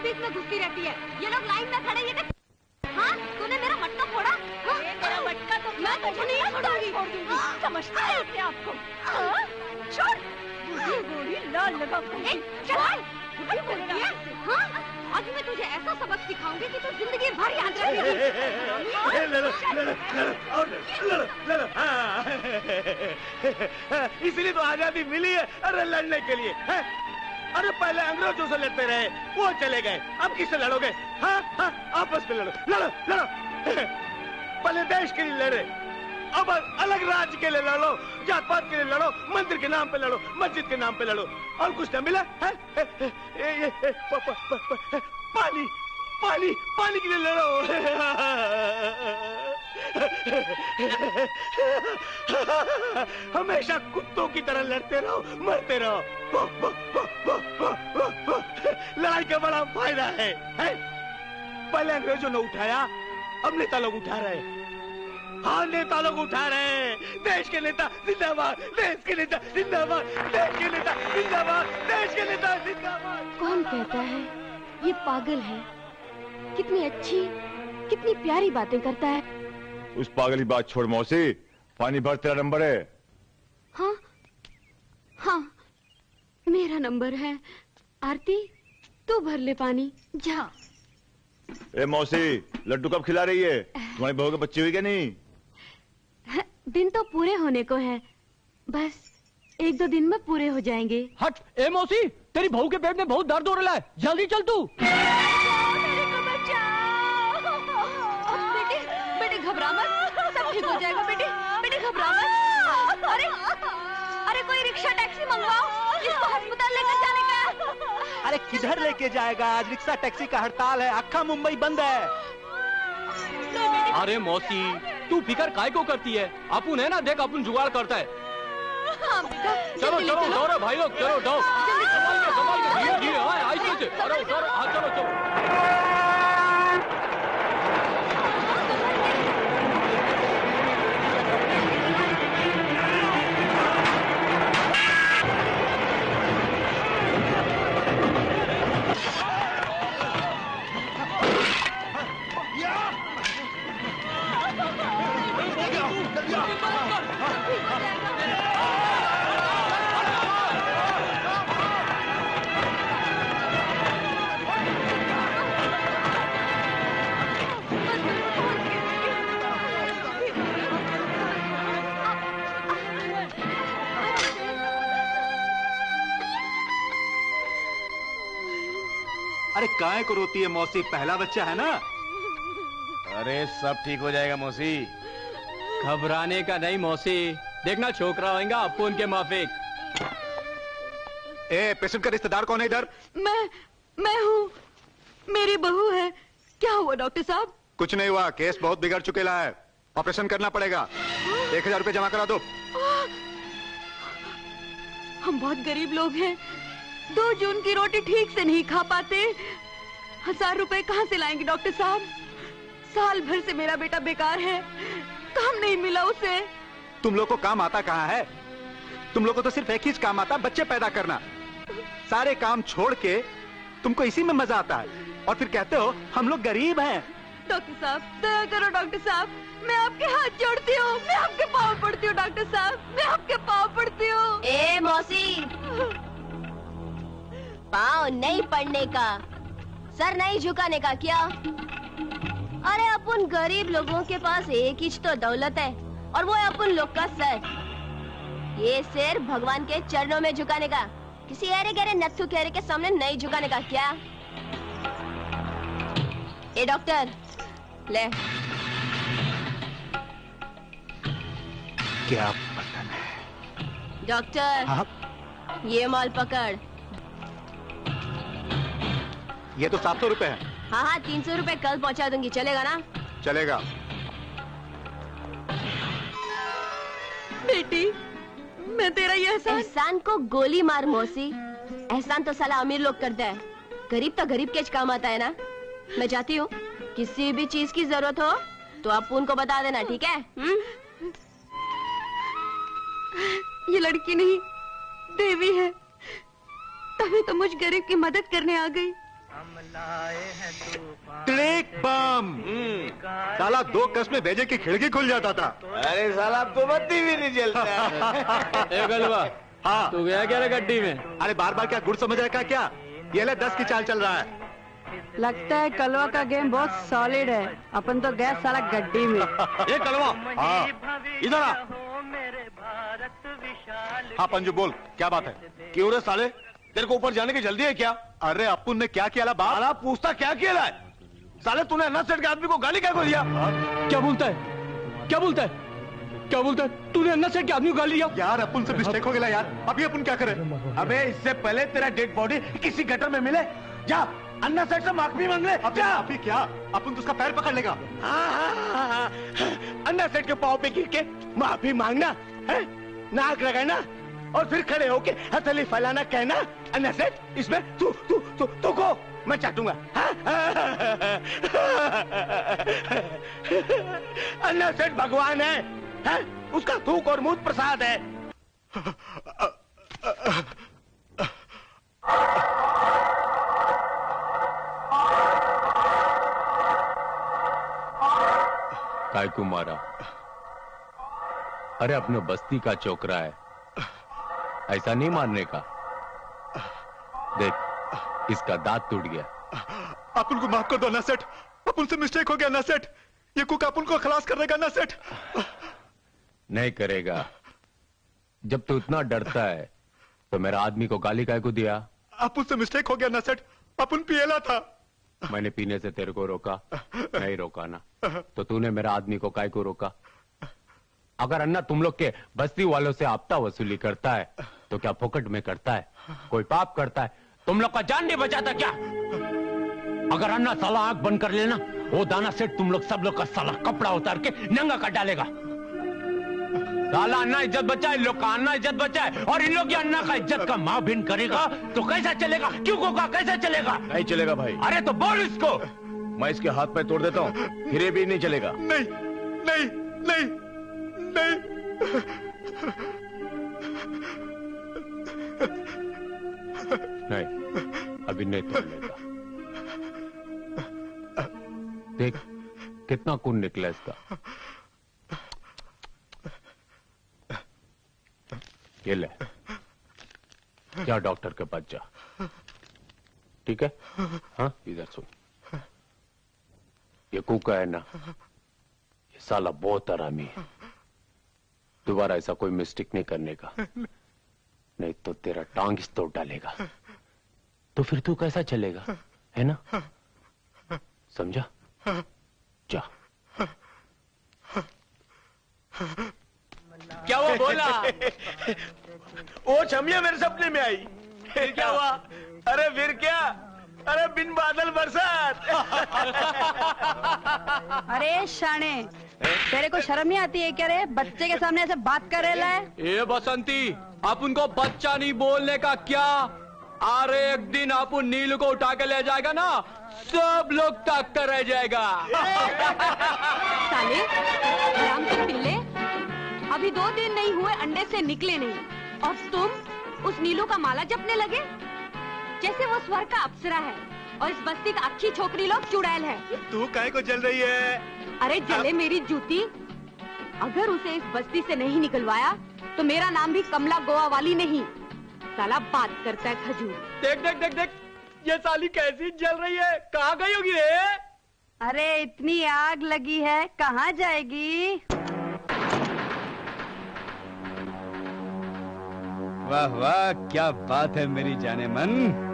बीच में घुसती रहती है। ये लोग लाइन में खड़े, ये हाँ, तूने मेरा मटका फोड़ा? हाँ, मेरा मटका तो मैं तुझे नहीं छोड़ूंगी। समझती है अपने आप को? छोड़। गोली लाल लगा चल। हाँ, आज मैं तुझे ऐसा सबक सिखाऊंगी कि तू जिंदगी भर याद रखेगी। इसलिए तो आजादी मिली है, अरे लड़ने के लिए है? अरे पहले अंग्रेजों से लड़ते रहे, वो चले गए, अब किससे लड़ोगे? हाँ हाँ, आपस में लड़ो, लड़ो लड़ो। पहले देश के लिए लड़े, अब अलग राज्य के लिए लड़ो, जात पात के लिए लड़ो, मंदिर के नाम पे लड़ो, मस्जिद के नाम पे लड़ो, और कुछ न मिला है? पानी पानी पानी के लिए लड़ो। हमेशा कुत्तों की तरह लड़ते रहो, मरते रहो। लड़ाई का बड़ा फायदा है? पहले अंग्रेजों ने उठाया, अब नेता लोग उठा रहे हैं। हाँ, नेता लोग उठा रहे हैं। देश के नेता जिंदाबाद, देश के नेता जिंदाबाद, देश के नेता जिंदाबाद, देश के नेता जिंदाबाद। कौन कहता है ये पागल है? कितनी अच्छी, कितनी प्यारी बातें करता है। उस पागल की बात छोड़ मौसी, पानी भर, तेरा नंबर है। हाँ हाँ, मेरा नंबर है। आरती, तू भर ले पानी, जा। ए मौसी, लड्डू कब खिला रही है? तुम्हारी बहू के बच्चे हुई क्या नहीं? दिन तो पूरे होने को है, बस 1-2 दिन में पूरे हो जाएंगे। हट। ए मौसी, तेरी बहू के पेट में बहुत दर्द हो रहा है, जल्दी चल तू। बेटी, बेटी घबरा मत, सब ठीक हो जाएगा। बेटी, बेटी घबरा मत। अरे अरे, कोई रिक्शा टैक्सी मंगवाओ, इसको अस्पताल लेकर जाने का। अरे किधर लेके जाएगा? आज रिक्शा टैक्सी का हड़ताल है, अक्खा मुंबई बंद है। अरे मौसी, तू फिकर काय को करती है? अपुन है ना, देख अपुन जुगाड़ करता है। हाँ बेटा, चलो चलो, दौड़ो भाई लोग, चलो दौड़ो। संभाल के धीरे धीरे, ऐसे से। अरे दौड़ो, चलो चलो। अरे काहे को रोती है मौसी? पहला बच्चा है ना। अरे सब ठीक हो जाएगा मौसी। घबराने का नहीं मौसी, देखना छोकरा होगा अपुन के माफिक। ए, पेशेंट का रिश्तेदार कौन है इधर? मैं हूँ, मेरी बहू है। क्या हुआ डॉक्टर साहब? कुछ नहीं हुआ, केस बहुत बिगड़ चुकेला है, ऑपरेशन करना पड़ेगा। 1000 रुपए जमा करा दो। हम बहुत गरीब लोग हैं, 2 जून की रोटी ठीक से नहीं खा पाते। 1000 रुपए कहाँ से लाएंगे डॉक्टर साहब? साल भर से मेरा बेटा बेकार है, काम नहीं मिला उसे। तुम लोग को काम आता कहाँ है? तुम लोग को तो सिर्फ एक ही काम आता, बच्चे पैदा करना। सारे काम छोड़ के तुमको इसी में मजा आता है, और फिर कहते हो हम लोग गरीब हैं। डॉक्टर साहब दया करो, डॉक्टर साहब, मैं आपके हाथ जोड़ती हूँ, मैं आपके पाँव पड़ती हूँ डॉक्टर साहब, मैं आपके पाँव पड़ती हूँ। ए मौसी, पाँव नहीं पड़ने का, सर नहीं झुकाने का क्या? अरे अपन गरीब लोगों के पास एक ही तो दौलत है, और वो है अपन लोग का सर। ये सिर भगवान के चरणों में झुकाने का, किसी अरे गहरे नत्थु कहरे के सामने नहीं झुकाने का क्या? ए डॉक्टर, ले। क्या बटन है? डॉक्टर, हाँ? ये माल पकड़। ये तो 700 रुपए है। हाँ हाँ, 300 रुपए कल पहुंचा दूंगी, चलेगा ना? चलेगा। बेटी, मैं तेरा ये एहसान को गोली मार मौसी, एहसान तो साला अमीर लोग करते हैं, गरीब तो गरीब के काम आता है ना। मैं जाती हूँ, किसी भी चीज की जरूरत हो तो आप उनको बता देना, ठीक है? ये लड़की नहीं, देवी है, तभी तो मुझ गरीब की मदद करने आ गई। ट्रिक बम। साला 2 कस में भेजे की खिड़की खुल जाता था। अरे साला अब तो बत्ती भी नहीं जलता। ए गलवा, हाँ तू गया क्या रे गड्डी में? अरे बार बार क्या गुड़ समझ रहा क्या? ये ले 10 की चाल चल रहा है। लगता है कलवा का गेम बहुत सॉलिड है। अपन तो गए साला गड्डी में। ये कलवा, हाँ इधर आ। हाँ पंजू बोल, क्या बात है? क्यों रे साले, तेरे को ऊपर जाने की जल्दी है क्या? अरे अपुन ने क्या किया बाप? साला पूछता क्या किया है? साले तूने अन्ना सेठ के आदमी को गाली क्या को दिया? क्या बोलता है? क्या बोलता है? क्या बोलता है? तूने अन्ना सेठ के आदमी को गाली दिया? यार अपुन से मिस्टेक हो गया यार। अभी अपन क्या करें? अबे इससे पहले तेरा डेड बॉडी किसी गटर में मिले, जा अन्ना सेठ से माफी मांग ले। अभी क्या? अपन तो उसका पैर पकड़ लेगा। हाँ। अन्ना सेठ के पाँव पे गिर के माफी मांगना है, नाक लगाना और फिर खड़े होके हथेली फैलाना, कहना अन्ना सेठ इसमें तू को मैं चाटूंगा। अन्ना सेठ भगवान है? उसका थूक और मूत प्रसाद है। काय को मारा? अरे अपने बस्ती का चोकरा है, ऐसा नहीं मारने का। देख इसका दांत टूट गया। अपन को माफ कर दो ना सेठ, अपन से मिस्टेक हो गया ना सेठ। ये कुक अपन को खलास कर देगा ना सेठ। नहीं करेगा। जब तू इतना डरता है तो मेरा आदमी को गाली काय को दिया? अपन से मिस्टेक हो गया ना सेठ, अपन पिएला था। मैंने पीने से तेरे को रोका? नहीं रोका ना, तो तूने मेरा आदमी को काय को रोका? अगर अन्ना तुम लोग के बस्ती वालों से आपता वसूली करता है तो क्या फोकट में करता है? कोई पाप करता है? तुम लोग का जान नहीं बचाता क्या? अगर अन्ना साला आंख बंद कर लेना, वो दाना सेठ तुम लोग सब लोग का साला कपड़ा उतार के नंगा कर डालेगा। साला अन्ना इज्जत बचाए, इन लोग का अन्ना इज्जत बचाए, और इन लोग की अन्ना का इज्जत का माँ भिन्न करेगा तो कैसा चलेगा? क्यों होगा? कैसे चलेगा? नहीं चलेगा भाई। अरे तो बोल इसको। मैं इसके हाथ पे तोड़ देता हूँ, फिर ये भी नहीं चलेगा। नहीं नहीं नहीं नहीं। नहीं अभी नहीं तोड़ेगा। देख कितना खून निकला इसका। ये ले, जा डॉक्टर के पास जा, ठीक है? हाँ इधर सुन, ये कुका है ना, ये साला बहुत हरामी है। दोबारा ऐसा कोई मिस्टेक नहीं करने का, नहीं तो तेरा टांग इस तोड़ डालेगा। तो फिर तू कैसा चलेगा, है ना? समझा? जा। क्या हुआ बोला? वो छमिया मेरे सपने में आई। फिर क्या हुआ? अरे फिर क्या? अरे बिन बादल बरसात। अरे शाने, तेरे को शर्म नहीं आती है क्या रे? बच्चे के सामने ऐसे बात कर रहा है? ए बसंती, आप उनको बच्चा नहीं बोलने का क्या? अरे एक दिन आप उन नीलू को उठा के ले जाएगा ना, सब लोग ताक कर रह जाएगा। साले राम के पिल्ले, अभी 2 दिन नहीं हुए अंडे से निकले नहीं, और तुम उस नीलू का माला जपने लगे जैसे वो स्वर्ग का अप्सरा है, और इस बस्ती का अच्छी छोकरी लोग चुड़ैल है। तू काहे को जल रही है? अरे जले मेरी जूती, अगर उसे इस बस्ती से नहीं निकलवाया तो मेरा नाम भी कमला गोवा वाली नहीं। साला बात करता है खजूर। देख देख देख देख, ये साली कैसी जल रही है, कहाँ गई होगी रे? अरे इतनी आग लगी है, कहाँ जाएगी? वाह वाह, क्या बात है मेरी जाने मन।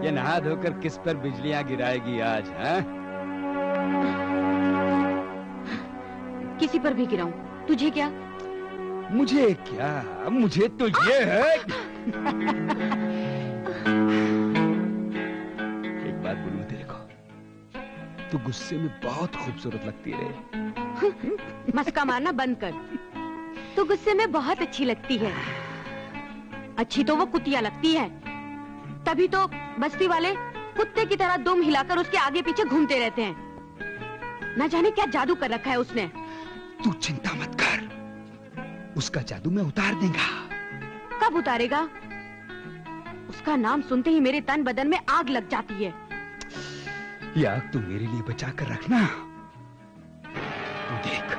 ये नहा धोकर किस पर बिजलियां गिराएगी आज, हैं? किसी पर भी गिराऊं, तुझे क्या? मुझे क्या, मुझे तो ये है। एक बात बोलूं तेरे को, तू गुस्से में बहुत खूबसूरत लगती है। मस्का मारना बंद कर। तू गुस्से में बहुत अच्छी लगती है। अच्छी तो वो कुतिया लगती है, तभी तो बस्ती वाले कुत्ते की तरह दुम हिलाकर उसके आगे पीछे घूमते रहते हैं। न जाने क्या जादू कर रखा है उसने। तू चिंता मत कर, उसका जादू मैं उतार देगा। कब उतारेगा? उसका नाम सुनते ही मेरे तन बदन में आग लग जाती है। ये आग तू मेरे लिए बचा कर रखना। तू देख,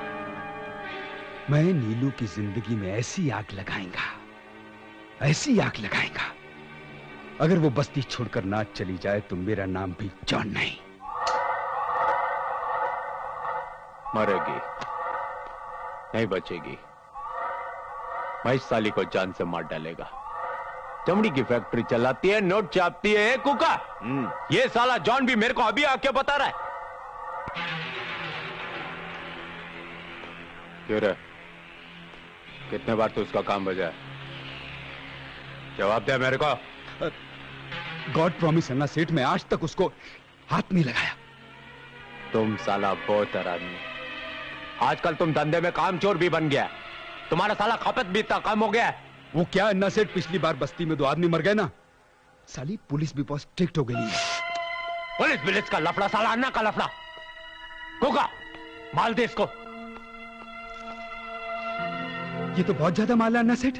मैं नीलू की जिंदगी में ऐसी आग लगाएगा, ऐसी आग लगाएगा, अगर वो बस्ती छोड़कर ना चली जाए तो मेरा नाम भी जॉन नहीं। मरेगी, नहीं बचेगी। महेश साली को जान से मार डालेगा। चमड़ी की फैक्ट्री चलाती है, नोट छापती है कुका। ये साला जॉन भी मेरे को अभी आके बता रहा है। क्यों रे? कितने बार तो उसका काम बजा है? जवाब दे मेरे को। गॉड प्रॉमिस अन्ना सेठ, मैं आज तक उसको हाथ नहीं लगाया। तुम साला बहुत आदमी, आजकल तुम धंधे में कामचोर भी बन गया। तुम्हारा साला खपत भी इतना कम हो गया। वो क्या अन्ना सेठ, पिछली बार बस्ती में 2 आदमी मर गए ना, साली पुलिस भी बहुत स्ट्रिक्ट हो गई है। पुलिस का लफड़ा, साला अन्ना का लफड़ा। कुका माल दे इसको। ये तो बहुत ज्यादा माल है अन्ना सेठ।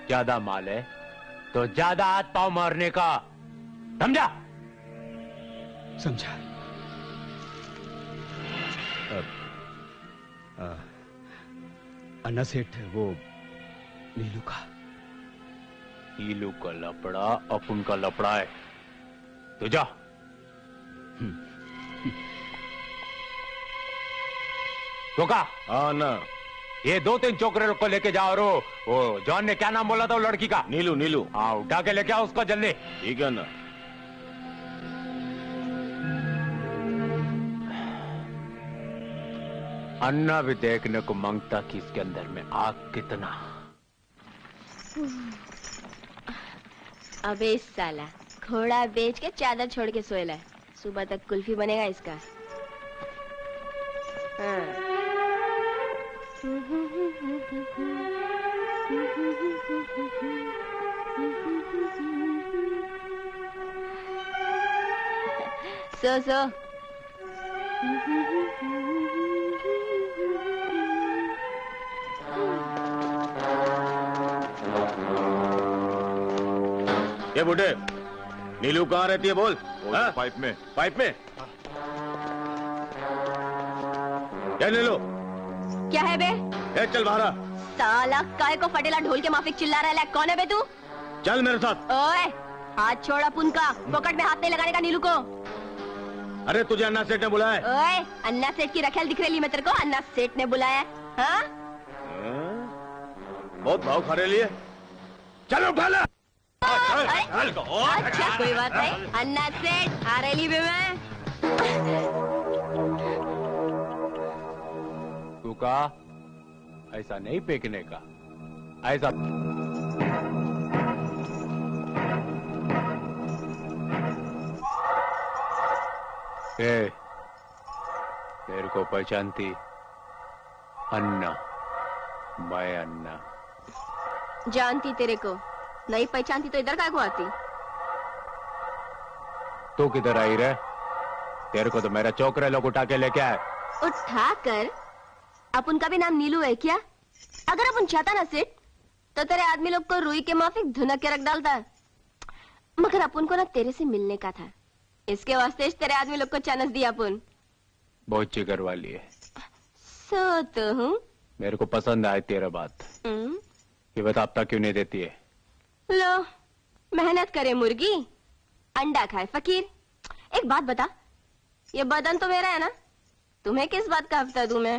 ज्यादा माल है तो ज्यादा हाथ पांव मारने का, समझा? समझा। अन्ना सेठ, वो नीलू का लफड़ा अपन का लफड़ा है। तो जा। कोका। हाँ ना, ये 2-3 छोकरे लोग को लेके जाओ। और वो जॉन ने क्या नाम बोला था वो लड़की का? नीलू। नीलू, हाँ, उठा के लेके आओ उसको जल्दी। ठीक है ना। अन्ना भी देखने को मांगता कि इसके अंदर में आग कितना। अबे साला, घोड़ा बेच के चादर छोड़ के सोएला। सुबह तक कुल्फी बनेगा इसका। हाँ। सो ये बुढ़े, नीलू कहाँ रहती है बोल? पाइप में। पाइप में? क्या नीलू? क्या है बे? ए, चल बाहर आ। साला काय को फटेला ढोल के माफिक चिल्ला रहा है? कौन है बे तू? चल मेरे साथ। ओए, हाथ छोड़ अपन का। पॉकेट में हाथ नहीं लगाने का नीलू को। अरे तुझे अन्ना सेठ ने बुलाया है। ओए, अन्ना सेठ की रखेल दिख रही मैं तेरे को? अन्ना सेठ ने बुलाया है? हाँ? बहुत भाव खा रही है। चलो उठा ला। अच्छा, कोई बात नहीं। अन्ना सेठ आ रही भी मैं। कुका, ऐसा नहीं फेंकने का, ऐसा। मेरे को पहचानती? अन्ना, मैं अन्ना। जानती तेरे को, नहीं पहचानती तो इधर काय को आती? तू किधर आई रे? तेरे को तो मेरा चौकरे लोग उठा के लेके आए। उठा कर? अपन का भी नाम नीलू है क्या? अगर अपन चाहता ना सेठ, तो तेरे आदमी लोग को रुई के माफिक धुनक के रख डालता। मगर अपन को ना तेरे से मिलने का था, इसके वास्ते तेरे आदमी लोग को चांस दिया अपन। बहुत जिगर वाली है। सो तो हूँ। मेरे को पसंद आए तेरा बात। ये बता, अब तक क्यों नहीं देती है? लो, मेहनत करे मुर्गी, अंडा खाए फकीर। एक बात बता, ये बदन तो मेरा है ना, तुम्हें किस बात का हफ्ता दूं मैं?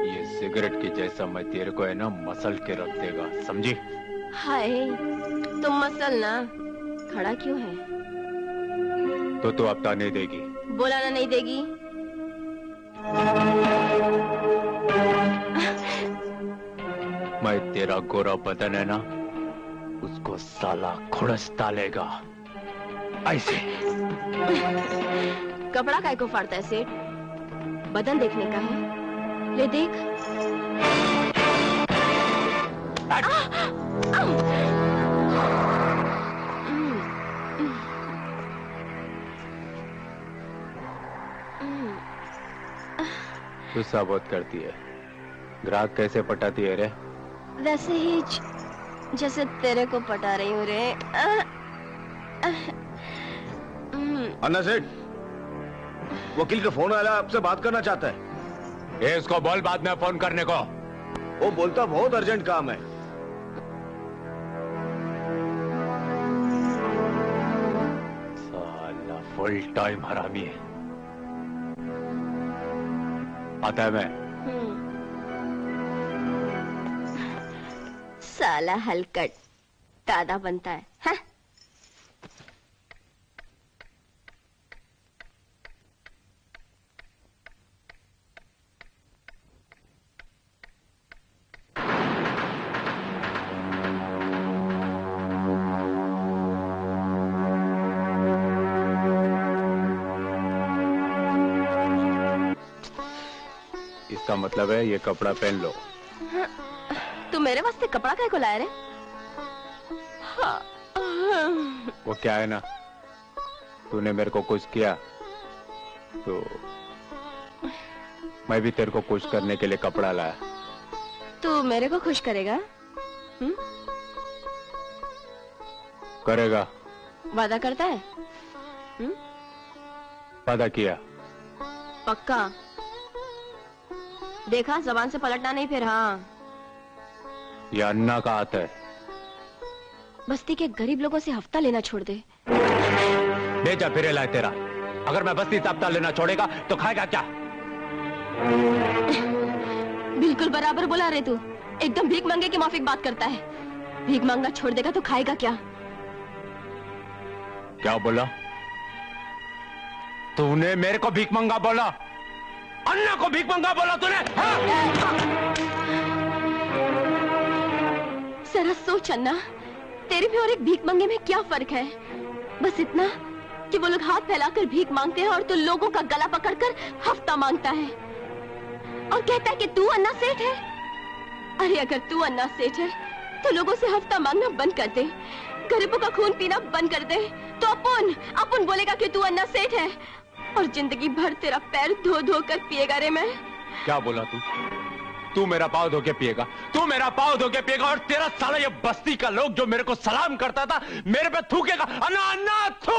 ये सिगरेट की जैसा मैं तेरे को है ना मसल के रख देगा, समझी? हाय, तुम मसल ना, खड़ा क्यों है? तो तू हफ्ता नहीं देगी? बोला ना नहीं देगी। मैं तेरा गोरा बदन है ना, उसको साला खुड़स डालेगा ऐसे। कपड़ा काय को फाड़ता है सेठ? बदन देखने का है, ले देख। गुस्सा बहुत करती है। ग्राहक कैसे पटाती है रे? वैसे ही जैसे तेरे को पटा रही हूँ रे। अन्ना सेठ, वकील का फोन आया, आपसे बात करना चाहता है। ये इसको बोल बाद में फोन करने को। वो बोलता बहुत अर्जेंट काम है। साला फुल टाइम हरामी है। आता है मैं। साला हलकट दादा बनता है, हाँ? इसका मतलब है ये कपड़ा पहन लो। तू मेरे वास्ते कपड़ा काहे को लाया रे? वो क्या है ना, तूने मेरे को कुछ किया तो मैं भी तेरे को खुश करने के लिए कपड़ा लाया। तू मेरे को खुश करेगा? करेगा। वादा करता है? वादा किया। पक्का? देखा, जबान से पलटना नहीं फिर। हाँ, ये अन्ना का हाथ है। बस्ती के गरीब लोगों से हफ्ता लेना छोड़ दे। बेचा फिरे लाए तेरा। अगर मैं बस्ती से हफ्ता लेना छोड़ेगा तो खाएगा क्या? बिल्कुल बराबर बोला रे तू। एकदम भीख मांगे की माफिक बात करता है। भीख मांगना छोड़ देगा तो खाएगा क्या? क्या बोला तूने? मेरे को भीख मांगा बोला? अन्ना को भीख मांगा बोला तूने? जरा सोच अन्ना, तेरे में और एक भीख मांगे में क्या फर्क है? बस इतना कि वो लोग हाथ फैलाकर भीख मांगते हैं और तू लोगों का गला पकड़कर हफ्ता मांगता है और कहता है कि तू अन्ना सेठ है। अरे अगर तू अन्ना सेठ है तो लोगों से हफ्ता मांगना बंद कर दे, गरीबों का खून पीना बंद कर दे, तो अपन बोलेगा कि तू अन्ना सेठ है और जिंदगी भर तेरा पैर धो धो कर पिएगा रे। मैं क्या बोला तू? तू मेरा पाँव धो के पिएगा? तू मेरा पाँव धो के पिएगा और तेरा साला ये बस्ती का लोग जो मेरे को सलाम करता था मेरे पे थूकेगा। अन्ना अन्ना थू।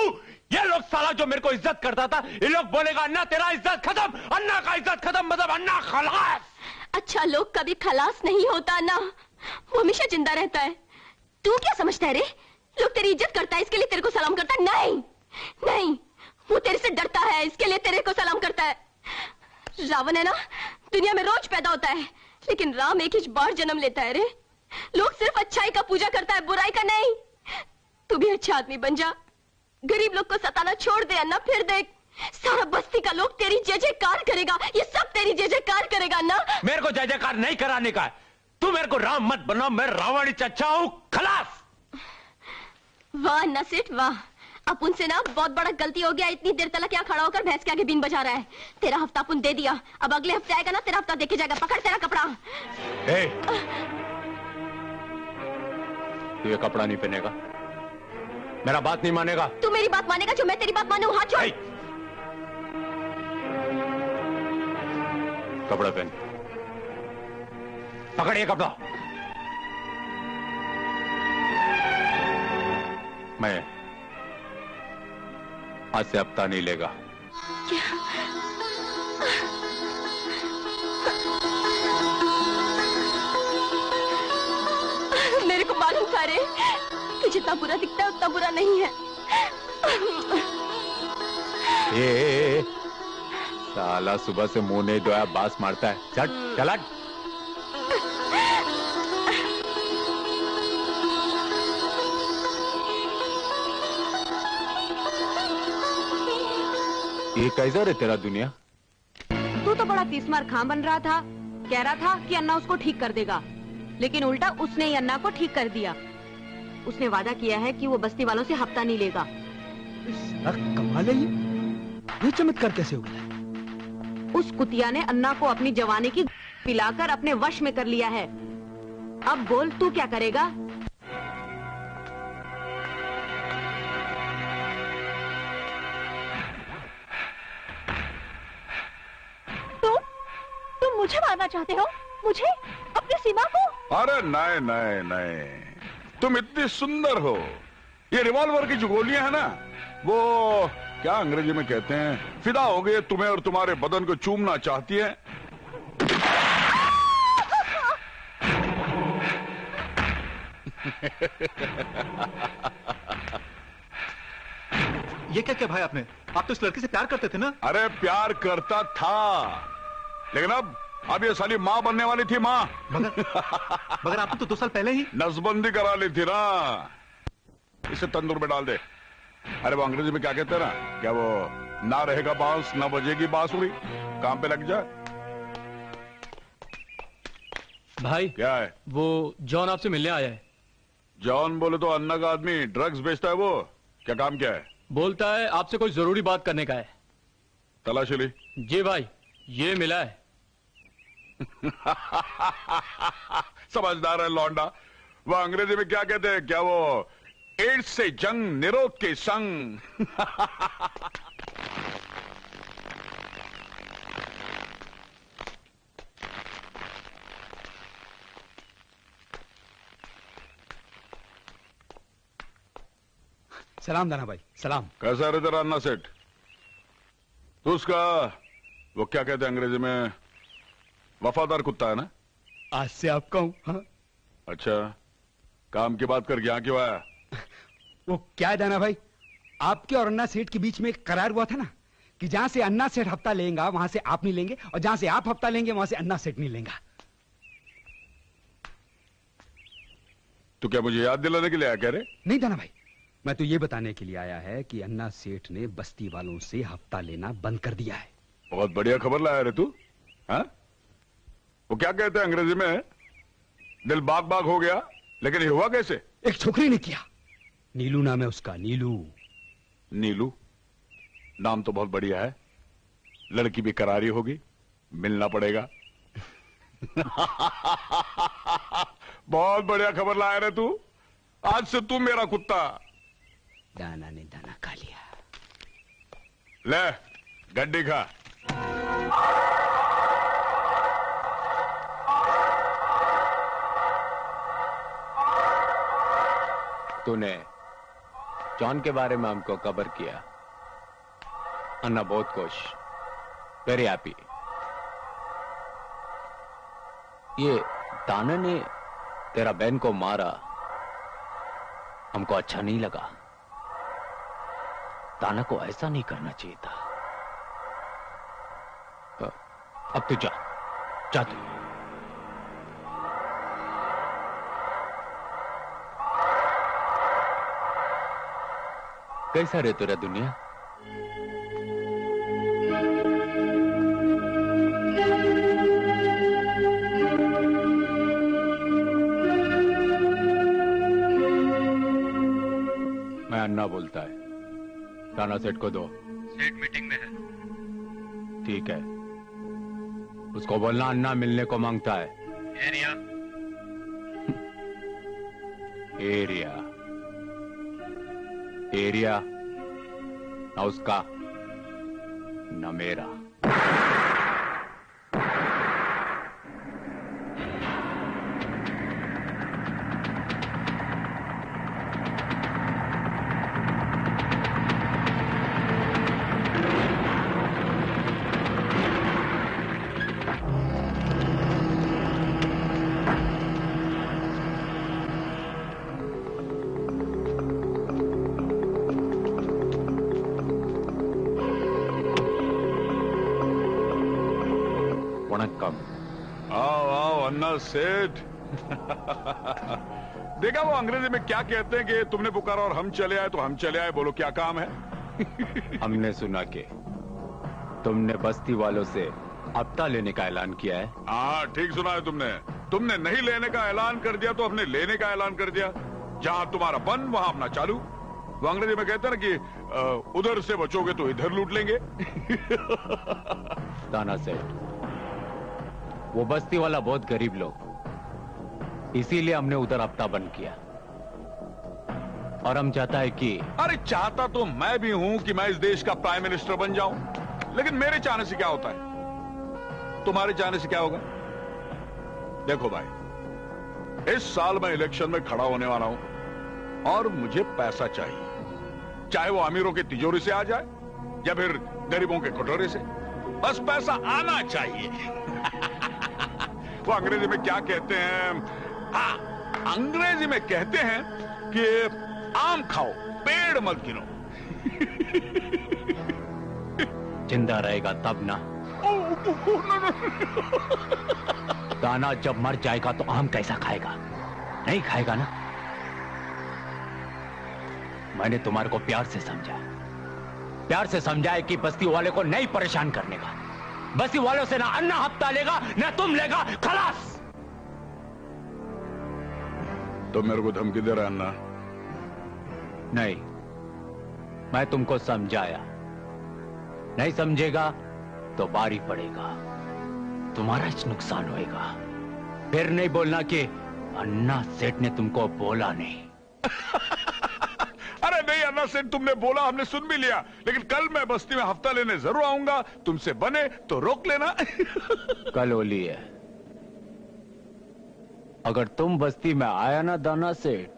ये लोग साला जो मेरे को इज्जत करता था ये लोग बोलेगा अन्ना तेरा इज्जत खत्म, अन्ना का इज्जत खत्म, मतलब अन्ना खलास। अच्छा, लोग कभी खलास नहीं होता ना, वो हमेशा जिंदा रहता है। तू क्या समझता है रे? लोग तेरी इज्जत करता है इसके लिए तेरे को सलाम करता है? नहीं नहीं, वो तेरे से डरता है इसके लिए तेरे को सलाम करता है। रावण है ना, दुनिया में रोज पैदा होता है, लेकिन राम एक ही बार जन्म लेता है रे। लोग सिर्फ अच्छाई का पूजा करता है, बुराई का नहीं। तू भी अच्छा आदमी बन जा, गरीब लोग को सताना छोड़ दे अन्ना। फिर देख, सारा बस्ती का लोग तेरी जय जयकार करेगा, ये सब तेरी जय जयकार करेगा अन्ना। मेरे को जय जयकार नहीं कराने का है। तू मेरे को राम मत बना, मैं रावण ही चच्चा हूँ, खलास। वाह अन्ना सेठ वाह, अपुन से ना बहुत बड़ा गलती हो गया। इतनी देर तक यहाँ खड़ा होकर भैंस के आगे बीन बजा रहा है। तेरा हफ्ता अपुन दे दिया, अब अगले हफ्ते आएगा ना तेरा हफ्ता देके जाएगा। पकड़ तेरा कपड़ा। तू ये कपड़ा नहीं पहनेगा, मेरा बात नहीं मानेगा। तू मेरी बात मानेगा जो मैं तेरी बात मानूं? हाथ छोड़। कपड़ा पहन, पकड़ ये कपड़ा। मैं आज से हफ्ता नहीं लेगा। क्या? मेरे को मालूम था रे, तू जितना बुरा दिखता है उतना बुरा नहीं है। ए, साला सुबह से मुंह नहीं धोया बास मारता है। चल चल। ये कैसा रे तेरा दुनिया? तू तो बड़ा तीसमार खां बन रहा था, कह रहा था कि अन्ना उसको ठीक कर देगा, लेकिन उल्टा उसने ही अन्ना को ठीक कर दिया। उसने वादा किया है कि वो बस्ती वालों से हफ्ता नहीं लेगा। कमाल है ये चमत्कार कैसे हुआ? उस कुतिया ने अन्ना को अपनी जवानी की पिलाकर अपने वश में कर लिया है। अब बोल तू क्या करेगा? तुम मुझे मारना चाहते हो? मुझे? अपनी सीमा को? अरे नहीं नहीं नहीं, तुम इतनी सुंदर हो, ये रिवॉल्वर की जो गोलियां है ना, वो क्या अंग्रेजी में कहते हैं, फिदा हो गए तुम्हें और तुम्हारे बदन को चूमना चाहती है। ये क्या क्या भाई आपने? आप तो इस लड़की से प्यार करते थे ना? अरे प्यार करता था, लेकिन अब ये साली माँ बनने वाली थी, माँ। मगर आपने तो 2 साल पहले ही नसबंदी करा ली थी ना। इसे तंदूर में डाल दे। अरे वो अंग्रेजी में क्या कहते हैं ना, क्या वो ना रहेगा बांस ना बजेगी बांसुरी, काम पे लग जाए। भाई क्या है? वो जॉन आपसे मिलने आया है। जॉन बोले तो अन्ना का आदमी, ड्रग्स बेचता है वो। क्या काम क्या है? बोलता है आपसे कोई जरूरी बात करने का है। तलाशी ली। जी भाई, ये मिला है। समझदार है लौंडा। वो अंग्रेजी में क्या कहते हैं, क्या वो एड्स से जंग निरोध के संग। सलाम दाना भाई, सलाम। कैसा है तेरा अन्ना सेठ? तो उसका वो क्या कहते हैं अंग्रेजी में, वफादार कुत्ता है ना? आज से आपका हूं। हाँ? अच्छा, काम की बात करके यहाँ क्यों आया? वो क्या है दाना भाई, आपके और अन्ना सेठ के बीच में एक करार हुआ था ना कि जहां से अन्ना सेठ हफ्ता लेगा वहां से आप नहीं लेंगे, और जहां से आप हफ्ता लेंगे वहां से अन्ना सेठ नहीं लेगा। तो क्या मुझे याद दिलाने के लिए आया? कह रहे नहीं दाना भाई, मैं तो ये बताने के लिए आया है कि अन्ना सेठ ने बस्ती वालों से हफ्ता लेना बंद कर दिया है। बहुत बढ़िया खबर लाया रे तू। हाँ? वो क्या कहते हैं अंग्रेजी में, दिल बाग बाग हो गया, लेकिन ये हुआ कैसे? एक छोकरी ने किया। नीलू नाम है उसका, नीलू। नीलू नाम तो बहुत बढ़िया है, लड़की भी करारी होगी, मिलना पड़ेगा। बहुत बढ़िया खबर लाया रे तू। आज से तू मेरा कुत्ता। दाना ने दाना खा लिया। ले गड्डी खा। तूने जॉन के बारे में हमको खबर किया। अन्ना बहुत खुश, वेरी हैप्पी। ये दाना ने तेरा बहन को मारा, हमको अच्छा नहीं लगा। दाना को ऐसा नहीं करना चाहिए था। अब तू जा, जा तू। कैसा रे तेरा दुनिया? मैं अन्ना बोलता है, दाना सेठ को दो। सेठ मीटिंग में है। ठीक है, उसको बोलना अन्ना मिलने को मांगता है। एरिया एरिया एरिया ना उसका ना मेरा। आओ आओ अन्ना सेठ। देखा वो अंग्रेजी में क्या कहते हैं कि तुमने पुकारा और हम चले आए तो हम चले आए। बोलो क्या काम है? हमने सुना कि तुमने बस्ती वालों से हफ्ता लेने का ऐलान किया है। हाँ ठीक सुना है तुमने। तुमने नहीं लेने का ऐलान कर दिया तो हमने लेने का ऐलान कर दिया। जहां तुम्हारा बंद वहां अपना चालू। वो अंग्रेजी में कहते हैं ना कि उधर से बचोगे तो इधर लूट लेंगे। दाना सेठ, वो बस्ती वाला बहुत गरीब लोग, इसीलिए हमने उधर हफ्ता बंद किया। और हम चाहता है कि अरे चाहता तो मैं भी हूं कि मैं इस देश का प्राइम मिनिस्टर बन जाऊं, लेकिन मेरे चाहने से क्या होता है? तुम्हारे चाहने से क्या होगा? देखो भाई, इस साल मैं इलेक्शन में खड़ा होने वाला हूं और मुझे पैसा चाहिए, चाहे वो अमीरों की तिजोरी से आ जाए या फिर गरीबों के कटोरे से, बस पैसा आना चाहिए। वो अंग्रेजी में क्या कहते हैं? हाँ, अंग्रेजी में कहते हैं कि आम खाओ, पेड़ मत गिनो। जिंदा रहेगा तब ना। दाना जब मर जाएगा तो आम कैसा खाएगा? नहीं खाएगा ना। मैंने तुम्हारे को प्यार से समझाया कि बस्ती वाले को नहीं परेशान करने का। बस्ती वालों से ना अन्ना हफ्ता लेगा ना तुम लेगा, खलास। तो मेरे को धमकी दे रहा अन्ना? नहीं, मैं तुमको समझाया, नहीं समझेगा तो बारी पड़ेगा, तुम्हारा नुकसान होएगा। फिर नहीं बोलना कि अन्ना सेठ ने तुमको बोला नहीं। अरे नहीं अन्ना सेठ, तुमने बोला, हमने सुन भी लिया, लेकिन कल मैं बस्ती में हफ्ता लेने जरूर आऊंगा। तुमसे बने तो रोक लेना। कल होली है, अगर तुम बस्ती में आया ना दाना सेठ,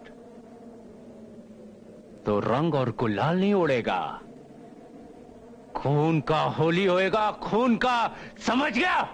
तो रंग और गुलाल नहीं उड़ेगा, खून का होली होएगा, खून का, समझ गया?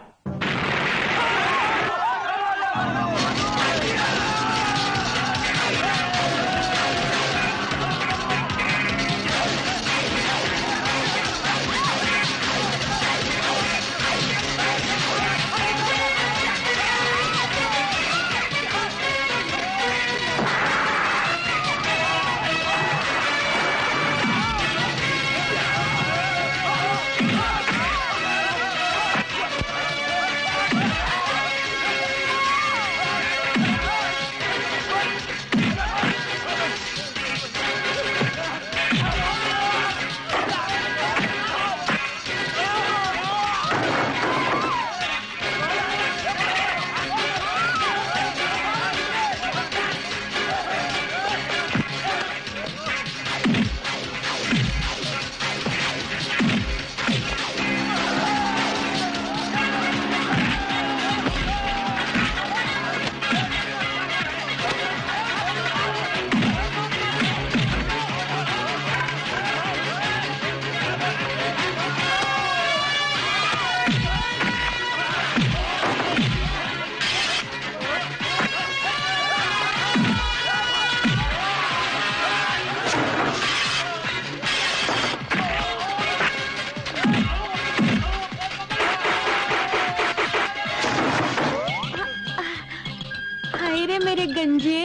मेरे गंजे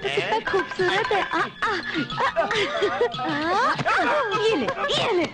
कितना खूबसूरत है। ये ले।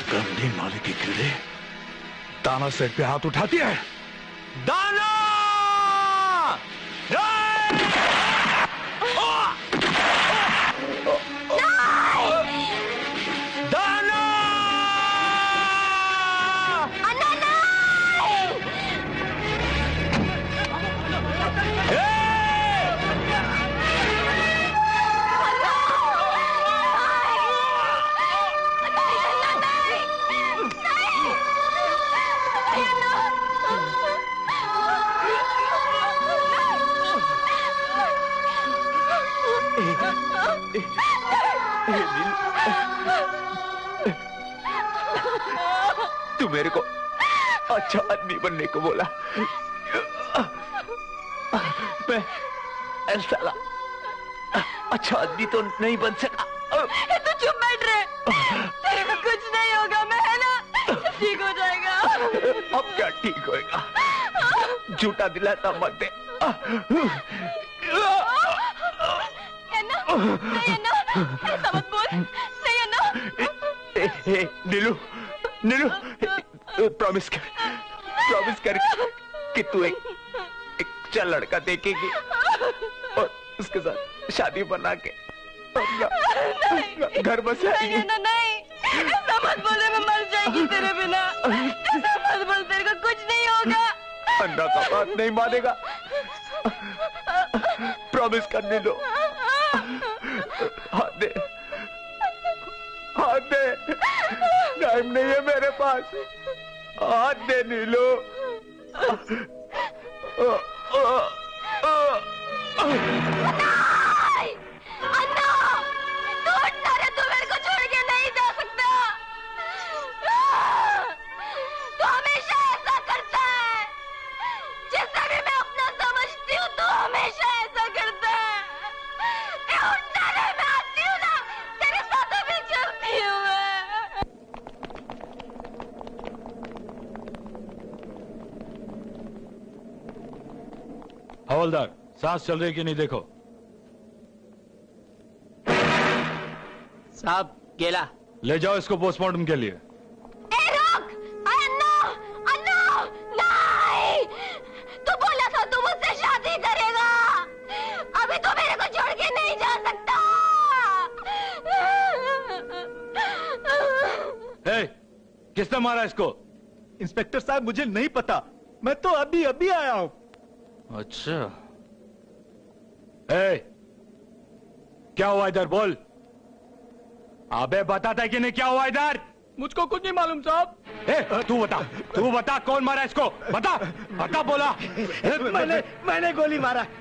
गंदी नाली के कीड़े दाना सेठ पे हाथ उठाती है। दाना! तू मेरे को अच्छा आदमी बनने को बोला, मैं ऐसा अच्छा आदमी तो नहीं बन सका। तू चुप बैठ रहे, तेरे को कुछ नहीं होगा, मैं है ना, ठीक हो जाएगा। अब क्या ठीक होएगा? झूठा दिलाता मत दे। ऐसा मत बोल, नहीं है ना। नीलू, नीलू, प्रॉमिस कर कि तू एक अच्छा लड़का देखेगी और उसके साथ शादी बना के अपना घर बसाएगी। नहीं, ऐसा मत बोले, मैं मर जाएगी तेरे बिना। ऐसा मत बोल, तेरे को कुछ नहीं होगा। अन्ना का बात नहीं मानेगा, प्रॉमिस करने दो। हाथ दे, हाथ दे, टाइम नहीं है मेरे पास, हाथ दे नीलू। अन्ना, तू उठना रे, तू मेरे को छोड़ के नहीं जा सकता। तू हमेशा ऐसा करता है, जिससे भी मैं अपना समझती हूँ तू हमेशा ऐसा करता है। उठना रे, मैं आती हूँ ना, तेरे साथ अभी चलती हूँ मैं। हवलदार, सांस चल रही कि नहीं देखो। साहब केला ले जाओ इसको पोस्टमार्टम के लिए। ए रोक! अन्ना! अन्ना! नहीं! तू बोला था तू मुझसे शादी करेगा। अभी तो मेरे को छोड़ के नहीं जा सकता। ए, किसने मारा इसको? इंस्पेक्टर साहब मुझे नहीं पता, मैं तो अभी अभी आया हूं। अच्छा, ए, क्या हुआ इधर बोल। अबे बताता है कि नहीं क्या हुआ इधर? मुझको कुछ नहीं मालूम साहब। ए, तू बता कौन मारा इसको, बता बता बोला। मैंने गोली मारा।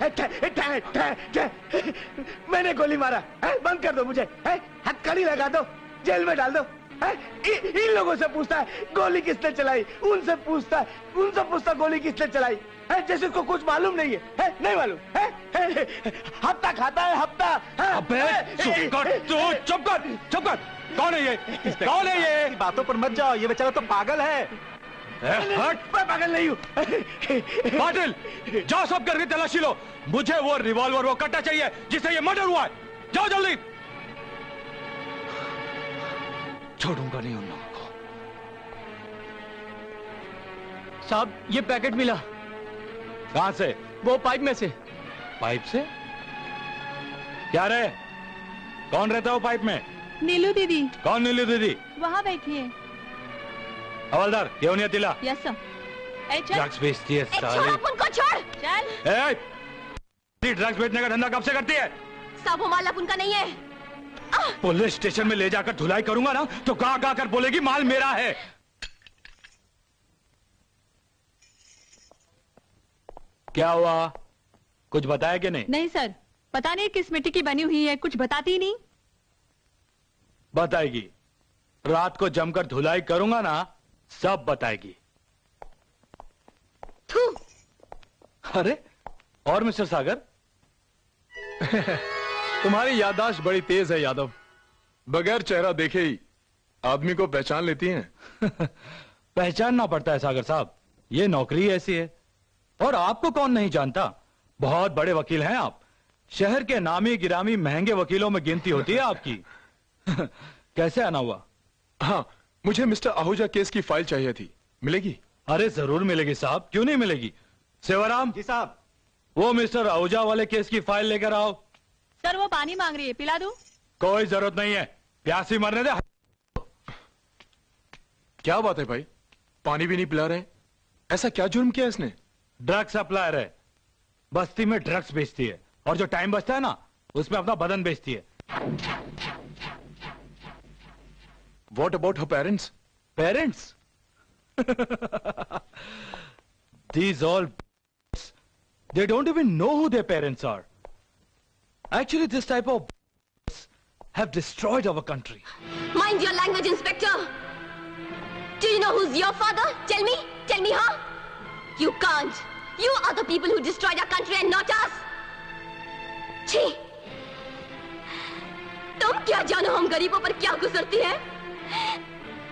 मैंने गोली मारा। बंद कर दो मुझे, हथकड़ी लगा दो, जेल में डाल दो। इन लोगों से पूछता है गोली किसने चलाई, उनसे पूछता गोली किसने चलाई, जैसे उसको कुछ मालूम नहीं है, नहीं मालूम है? हफ्ता खाता है हफ्ता। अबे चुप कर। कौन है ये? कौन है ये? बातों पर मत जाओ, ये बेचारा तो पागल है। हट, मैं पागल नहीं हूँ। पाटिल, जाओ सब करके तलाशी लो, मुझे वो रिवॉल्वर, वो कट्टा चाहिए जिससे ये मर्डर हुआ है। जाओ जल्दी। छोड़ूंगा नहीं उन लोगों को। साहब ये पैकेट मिला। कहां से? वो पाइप में से। पाइप से? क्या रे, कौन रहता है वो पाइप में? नीलू दीदी। कौन नीलू दीदी? वहाँ बैठी है। हवलदार, क्यों नहीं तिला? Yes sir. ड्रग्स बेचती है साली। उनको छोड़। चल। ड्रग्स बेचने का धंधा कब से करती है? सब वो माल उनका नहीं है। पुलिस स्टेशन में ले जाकर धुलाई करूंगा ना तो गा कर बोलेगी माल मेरा है। क्या हुआ, कुछ बताया कि नहीं? नहीं सर, पता नहीं किस मिट्टी की बनी हुई है, कुछ बताती ही नहीं। बताएगी, रात को जमकर धुलाई करूंगा ना सब बताएगी। अरे और मिस्टर सागर तुम्हारी याददाश्त बड़ी तेज है यादव, बगैर चेहरा देखे ही आदमी को पहचान लेती हैं। पहचानना पड़ता है सागर साहब, ये नौकरी ऐसी है। और आपको कौन नहीं जानता, बहुत बड़े वकील हैं आप, शहर के नामी गिरामी महंगे वकीलों में गिनती होती है आपकी। कैसे आना हुआ? हाँ, मुझे मिस्टर आहूजा केस की फाइल चाहिए थी, मिलेगी? अरे जरूर मिलेगी साहब, क्यों नहीं मिलेगी। सेवाराम जी साहब। वो मिस्टर आहूजा वाले केस की फाइल लेकर आओ। सर वो पानी मांग रही है, पिला दूं? कोई जरूरत नहीं है, प्यासी मरने दे। क्या बात है भाई, पानी भी नहीं पिला रहे? ऐसा क्या जुर्म किया इसने? ड्रग्स सप्लायर है, बस्ती में ड्रग्स बेचती है और जो टाइम बचता है ना उसमें अपना बदन बेचती है। What about her parents? Parents? These all they don't even know who their parents are. Actually, this type of have destroyed our country. Mind your language, Inspector. Do you know who's your father? Tell me, huh? You can't. You are the people who destroyed our country and not us. छी! तुम क्या जानो हम गरीबों पर क्या गुजरती है?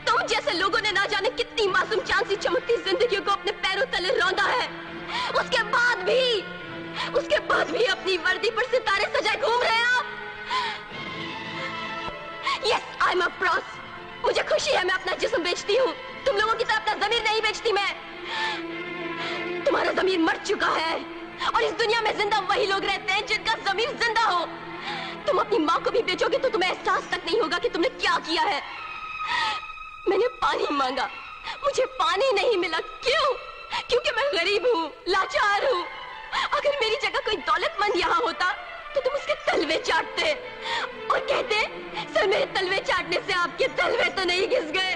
तुम जैसे लोगों ने ना जाने कितनी मासूम चांद सी चमकती जिंदगियों को अपने पैरों तले रौंदा है। उसके बाद भी अपनी वर्दी पर सितारे सजाए घूम रहे हैं आप। Yes, I'm a pros. मुझे खुशी है मैं अपना जिस्म बेचती हूँ। तुम लोगों की तरह अपना ज़मीर नहीं बेचती मैं। तुम्हारा ज़मीर मर चुका है। और इस दुनिया में जिंदा वही लोग रहते हैं जिनका ज़मीर जिंदा हो। तुम अपनी माँ को भी बेचोगे तो तुम्हें एहसास तक नहीं होगा कि तुमने क्या किया है। मैंने पानी मांगा, मुझे पानी नहीं मिला। क्यों? क्योंकि मैं गरीब हूँ, लाचार हूँ। अगर मेरी जगह कोई दौलतमंद यहाँ होता तो तुम उसके तलवे चाटते और कहते, सर मेरे तलवे चाटने से आपके तलवे तो नहीं घिस गए।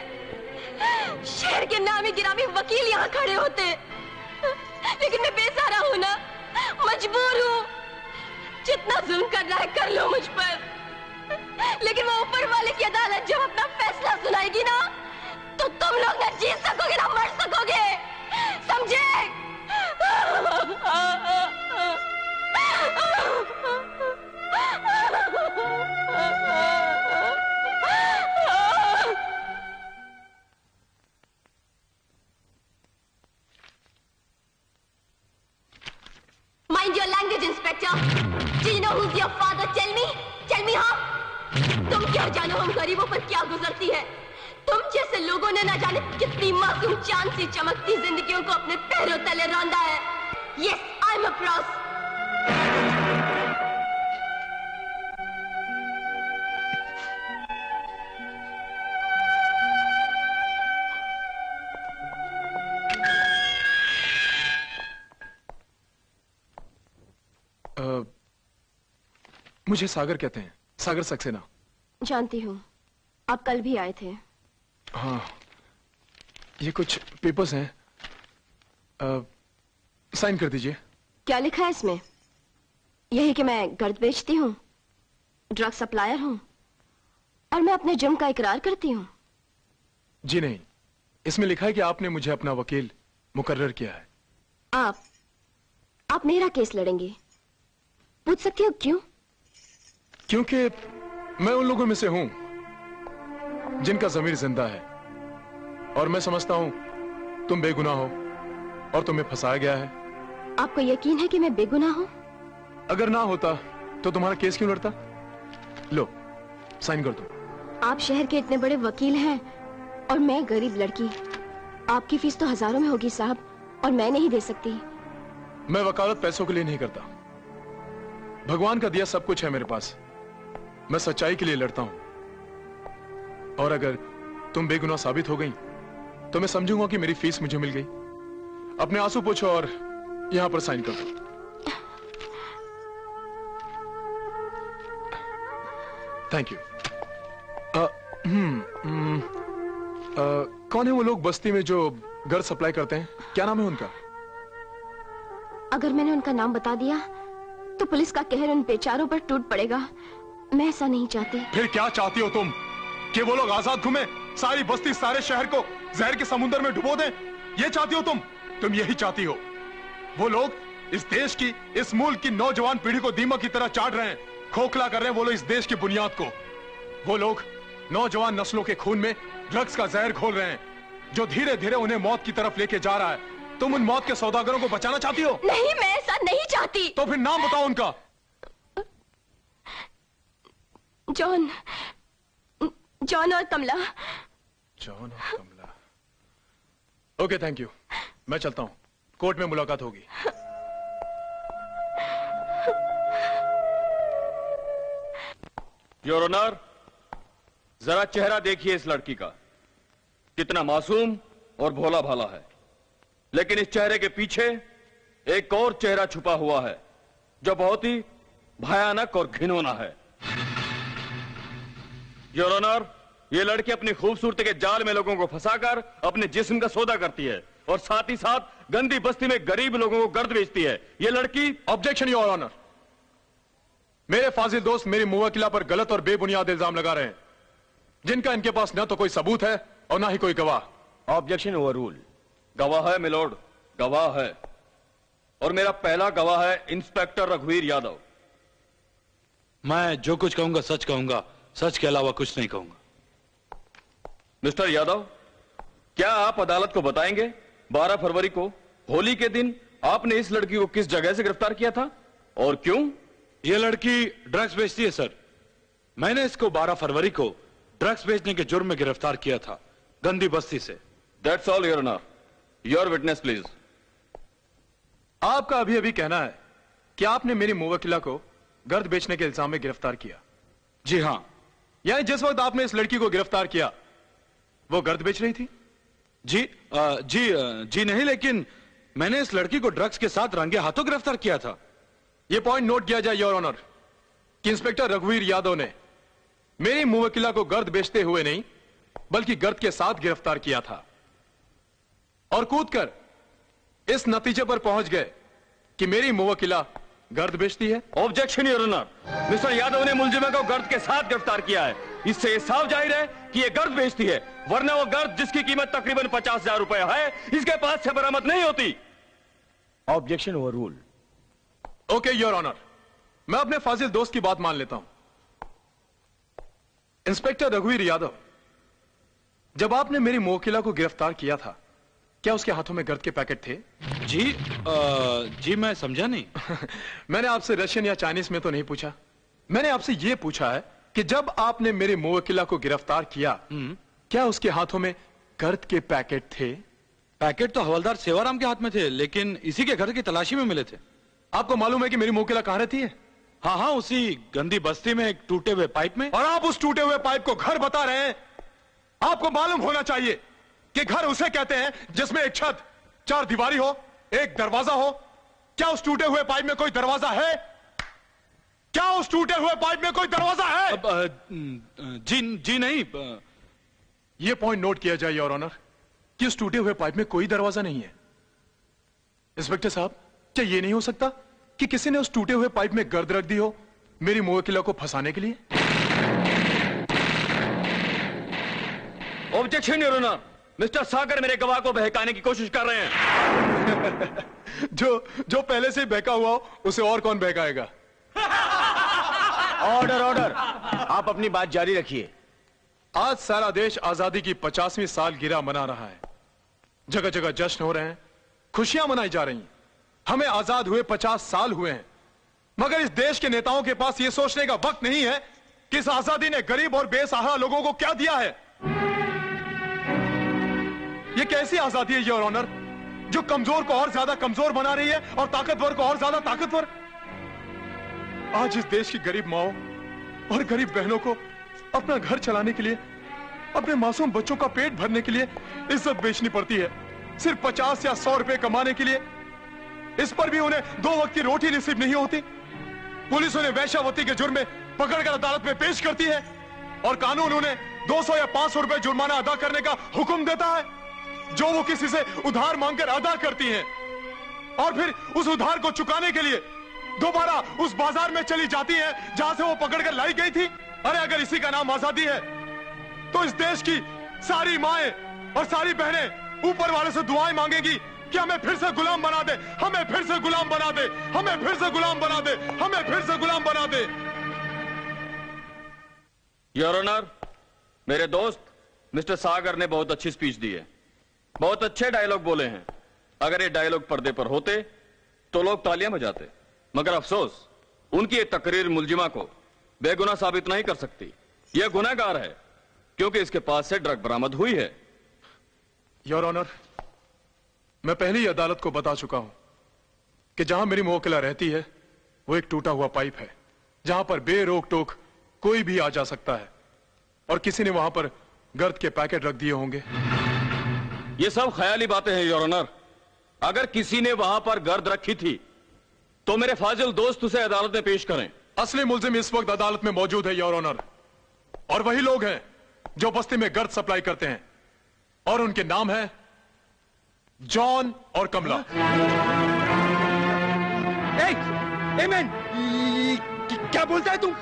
शहर के नामी गिरामी वकील यहाँ खड़े होते, लेकिन मैं बेसहारा हूँ ना, मजबूर हूँ। जितना जुल्म करना है कर लो मुझ पर, लेकिन वो ऊपर वाले की अदालत जब अपना फैसला सुनाएगी ना, तो तुम लोग ना जीत सकोगे ना मर सकोगे, समझे? Mind your language, Inspector. Do you know who's your father? Tell me, हाँ? तुम क्या जानो हम गरीबों पर क्या गुजरती है? तुम जैसे लोगों ने ना जाने कितनी मासूम चांद सी चमकती जिंदगियों को अपने पैरों तले रौंदा है। Yes, I'm a pros. मुझे सागर कहते हैं, सागर सक्सेना। जानती हूँ, आप कल भी आए थे। हाँ, ये कुछ पेपर्स हैं, साइन कर दीजिए। क्या लिखा है इसमें? यही कि मैं गर्द बेचती हूँ, ड्रग सप्लायर हूँ और मैं अपने जुर्म का इकरार करती हूँ। जी नहीं, इसमें लिखा है कि आपने मुझे अपना वकील मुकर्रर किया है। आप मेरा केस लड़ेंगे। पूछ सकती हो क्यों? क्योंकि मैं उन लोगों में से हूं जिनका ज़मीर जिंदा है और मैं समझता हूं तुम बेगुनाह हो और तुम्हें फंसाया गया है। आपको यकीन है कि मैं बेगुनाह हूं? अगर ना होता तो तुम्हारा केस क्यों लड़ता? लो, साइन कर दो। आप शहर के इतने बड़े वकील हैं और मैं गरीब लड़की। आपकी फीस तो हजारों में होगी साहब, और मैं नहीं दे सकती। मैं वकालत पैसों के लिए नहीं करता। भगवान का दिया सब कुछ है मेरे पास। मैं सच्चाई के लिए लड़ता हूं और अगर तुम बेगुनाह साबित हो गई तो मैं समझूंगा कि मेरी फीस मुझे मिल गई। अपने आंसू पोंछो और यहां पर साइन कर दो। Thank you. कौन है वो लोग बस्ती में जो घर सप्लाई करते हैं? क्या नाम है उनका? अगर मैंने उनका नाम बता दिया तो पुलिस का कहर उन बेचारों पर टूट पड़ेगा। मैं ऐसा नहीं चाहती। फिर क्या चाहती हो तुम? कि वो लोग आजाद घूमे, सारी बस्ती सारे शहर को जहर के समुद्र में डुबो दें? ये चाहती हो तुम? तुम यही चाहती हो। वो लोग इस देश की, इस मुल्क की नौजवान पीढ़ी को दीमक की तरह चाट रहे हैं, खोखला कर रहे हैं वो लोग इस देश की बुनियाद को। वो लोग नौजवान नस्लों के खून में ड्रग्स का जहर घोल रहे हैं जो धीरे धीरे उन्हें मौत की तरफ लेके जा रहा है। तुम उन मौत के सौदागरों को बचाना चाहती हो? नहीं, मैं ऐसा नहीं चाहती। तो फिर नाम बताओ उनका। जॉन और कमला। जॉन और कमला। Okay, thank you. मैं चलता हूं, कोर्ट में मुलाकात होगी। योर ऑनर, जरा चेहरा देखिए इस लड़की का, कितना मासूम और भोला भाला है। लेकिन इस चेहरे के पीछे एक और चेहरा छुपा हुआ है जो बहुत ही भयानक और घिनौना है। योर ऑनर, ये लड़की अपनी खूबसूरती के जाल में लोगों को फंसाकर अपने जिस्म का सौदा करती है और साथ ही साथ गंदी बस्ती में गरीब लोगों को गर्द बेचती है। ये लड़की। Objection your honour. मेरे फाजिल दोस्त मेरी मुवक्किला पर गलत और बेबुनियाद इल्जाम लगा रहे हैं जिनका इनके पास न तो कोई सबूत है और ना ही कोई गवाह। Objection overrule. गवाह है मिलोड, गवाह है, और मेरा पहला गवाह है इंस्पेक्टर रघुवीर यादव। मैं जो कुछ कहूंगा सच कहूंगा, सच के अलावा कुछ नहीं कहूंगा। मिस्टर यादव, क्या आप अदालत को बताएंगे 12 फरवरी को होली के दिन आपने इस लड़की को किस जगह से गिरफ्तार किया था और क्यों? यह लड़की ड्रग्स बेचती है सर। मैंने इसको 12 फरवरी को ड्रग्स बेचने के जुर्म में गिरफ्तार किया था, गंदी बस्ती से। That's all your honour. Your witness please. आपका अभी अभी कहना है कि आपने मेरी मुवक्किला को गर्द बेचने के इल्जाम में गिरफ्तार किया। जी हाँ। यानी जिस वक्त आपने इस लड़की को गिरफ्तार किया वो गर्द बेच रही थी? जी नहीं, लेकिन मैंने इस लड़की को ड्रग्स के साथ रंगे हाथों गिरफ्तार किया था। यह पॉइंट नोट किया जाए योर ऑनर कि इंस्पेक्टर रघुवीर यादव ने मेरी मुवक्किला को गर्द बेचते हुए नहीं बल्कि गर्द के साथ गिरफ्तार किया था और कूदकर इस नतीजे पर पहुंच गए कि मेरी मुवक्किला गर्द बेचती है। Objection your honour, mister Yadav ने मुलजिमा को गर्द के साथ गिरफ्तार किया है। इससे यह साफ जाहिर है कि यह गर्द बेचती है, वरना वो गर्द जिसकी कीमत तकरीबन 50,000 रुपए है इसके पास से बरामद नहीं होती। Objection overrule. Okay your honour, मैं अपने फाजिल दोस्त की बात मान लेता हूं। इंस्पेक्टर रघुवीर यादव, जब आपने मेरी मुवक्किला को गिरफ्तार किया था क्या उसके हाथों में गर्द के पैकेट थे? जी मैं समझा नहीं। मैंने आपसे रशियन या चाइनीज में तो नहीं पूछा, मैंने आपसे यह पूछा है कि जब आपने मेरी मुवक्किला को गिरफ्तार किया क्या उसके हाथों में गर्द के पैकेट थे? पैकेट तो हवलदार सेवाराम के हाथ में थे, लेकिन इसी के घर की तलाशी में मिले थे। आपको मालूम है कि मेरी मुवक्किला कहां रहती है? हाँ, उसी गंदी बस्ती में एक टूटे हुए पाइप में। और आप उस टूटे हुए पाइप को घर बता रहे हैं? आपको मालूम होना चाहिए कि घर उसे कहते हैं जिसमें एक छत, 4 दीवारी हो, एक दरवाजा हो। क्या उस टूटे हुए पाइप में कोई दरवाजा है? क्या उस टूटे हुए पाइप में कोई दरवाजा है? जी नहीं। यह पॉइंट नोट किया जाए योर ऑनर कि उस टूटे हुए पाइप में कोई दरवाजा नहीं है। इंस्पेक्टर साहब, क्या यह नहीं हो सकता कि किसी ने उस टूटे हुए पाइप में गर्द रख दी हो मेरी मुवक्किला को फंसाने के लिए? ऑब्जेक्शन योर ऑनर, मिस्टर सागर मेरे गवाह को बहकाने की कोशिश कर रहे हैं। जो पहले से ही बहका हुआ हो उसे और कौन बहकाएगा? ऑर्डर, आप अपनी बात जारी रखिए। आज सारा देश आजादी की 50वीं सालगिरह मना रहा है। जगह जगह जश्न हो रहे हैं, खुशियां मनाई जा रही हैं। हमें आजाद हुए 50 साल हुए हैं, मगर इस देश के नेताओं के पास यह सोचने का वक्त नहीं है कि इस आजादी ने गरीब और बेसहारा लोगों को क्या दिया है। यह कैसी आजादी है योर ऑनर जो कमजोर को और ज्यादा कमजोर बना रही है और ताकतवर को और ज्यादा ताकतवर? आज इस देश की गरीब माओ और गरीब बहनों को अपना घर चलाने के लिए, अपने मासूम बच्चों का पेट भरने के लिए इज्जत बेचनी पड़ती है, सिर्फ 50 या 100 रुपए कमाने के लिए। इस पर भी उन्हें 2 वक्त की रोटी नसीब नहीं होती। पुलिस उन्हें वैश्यावती के जुर्म में पकड़कर अदालत में पेश करती है और कानून उन्हें 200 या 500 रुपए जुर्माना अदा करने का हुक्म देता है, जो वो किसी से उधार मांगकर अदा करती हैं। और फिर उस उधार को चुकाने के लिए दोबारा उस बाजार में चली जाती है जहां से वो पकड़कर लाई गई थी। अरे अगर इसी का नाम आजादी है तो इस देश की सारी माएं और सारी बहनें ऊपर वाले से दुआएं मांगेगी कि हमें फिर से गुलाम बना दे, हमें फिर से गुलाम बना दे, हमें फिर से गुलाम बना दे, हमें फिर से गुलाम बना दे। योर ऑनर, मेरे दोस्त मिस्टर सागर ने बहुत अच्छी स्पीच दी है, बहुत अच्छे डायलॉग बोले हैं। अगर ये डायलॉग पर्दे पर होते तो लोग तालियां बजाते, मगर अफसोस उनकी ये तकरीर मुलजिमा को बेगुनाह साबित नहीं कर सकती। यह गुनहगार है क्योंकि इसके पास से ड्रग बरामद हुई है। योर ऑनर, मैं पहले ही अदालत को बता चुका हूं कि जहां मेरी मुवक्किला रहती है वो एक टूटा हुआ पाइप है जहां पर बेरोक टोक कोई भी आ जा सकता है और किसी ने वहां पर गर्द के पैकेट रख दिए होंगे। ये सब ख्याली बातें हैं योर ऑनर। अगर किसी ने वहां पर गर्द रखी थी तो मेरे फाजिल दोस्त उसे अदालत में पेश करें। असली मुल्जिम इस वक्त अदालत में मौजूद है योर ऑनर, और वही लोग हैं जो बस्ती में गर्द सप्लाई करते हैं, और उनके नाम है जॉन और कमला। मैन, क्या बोलता है तुम?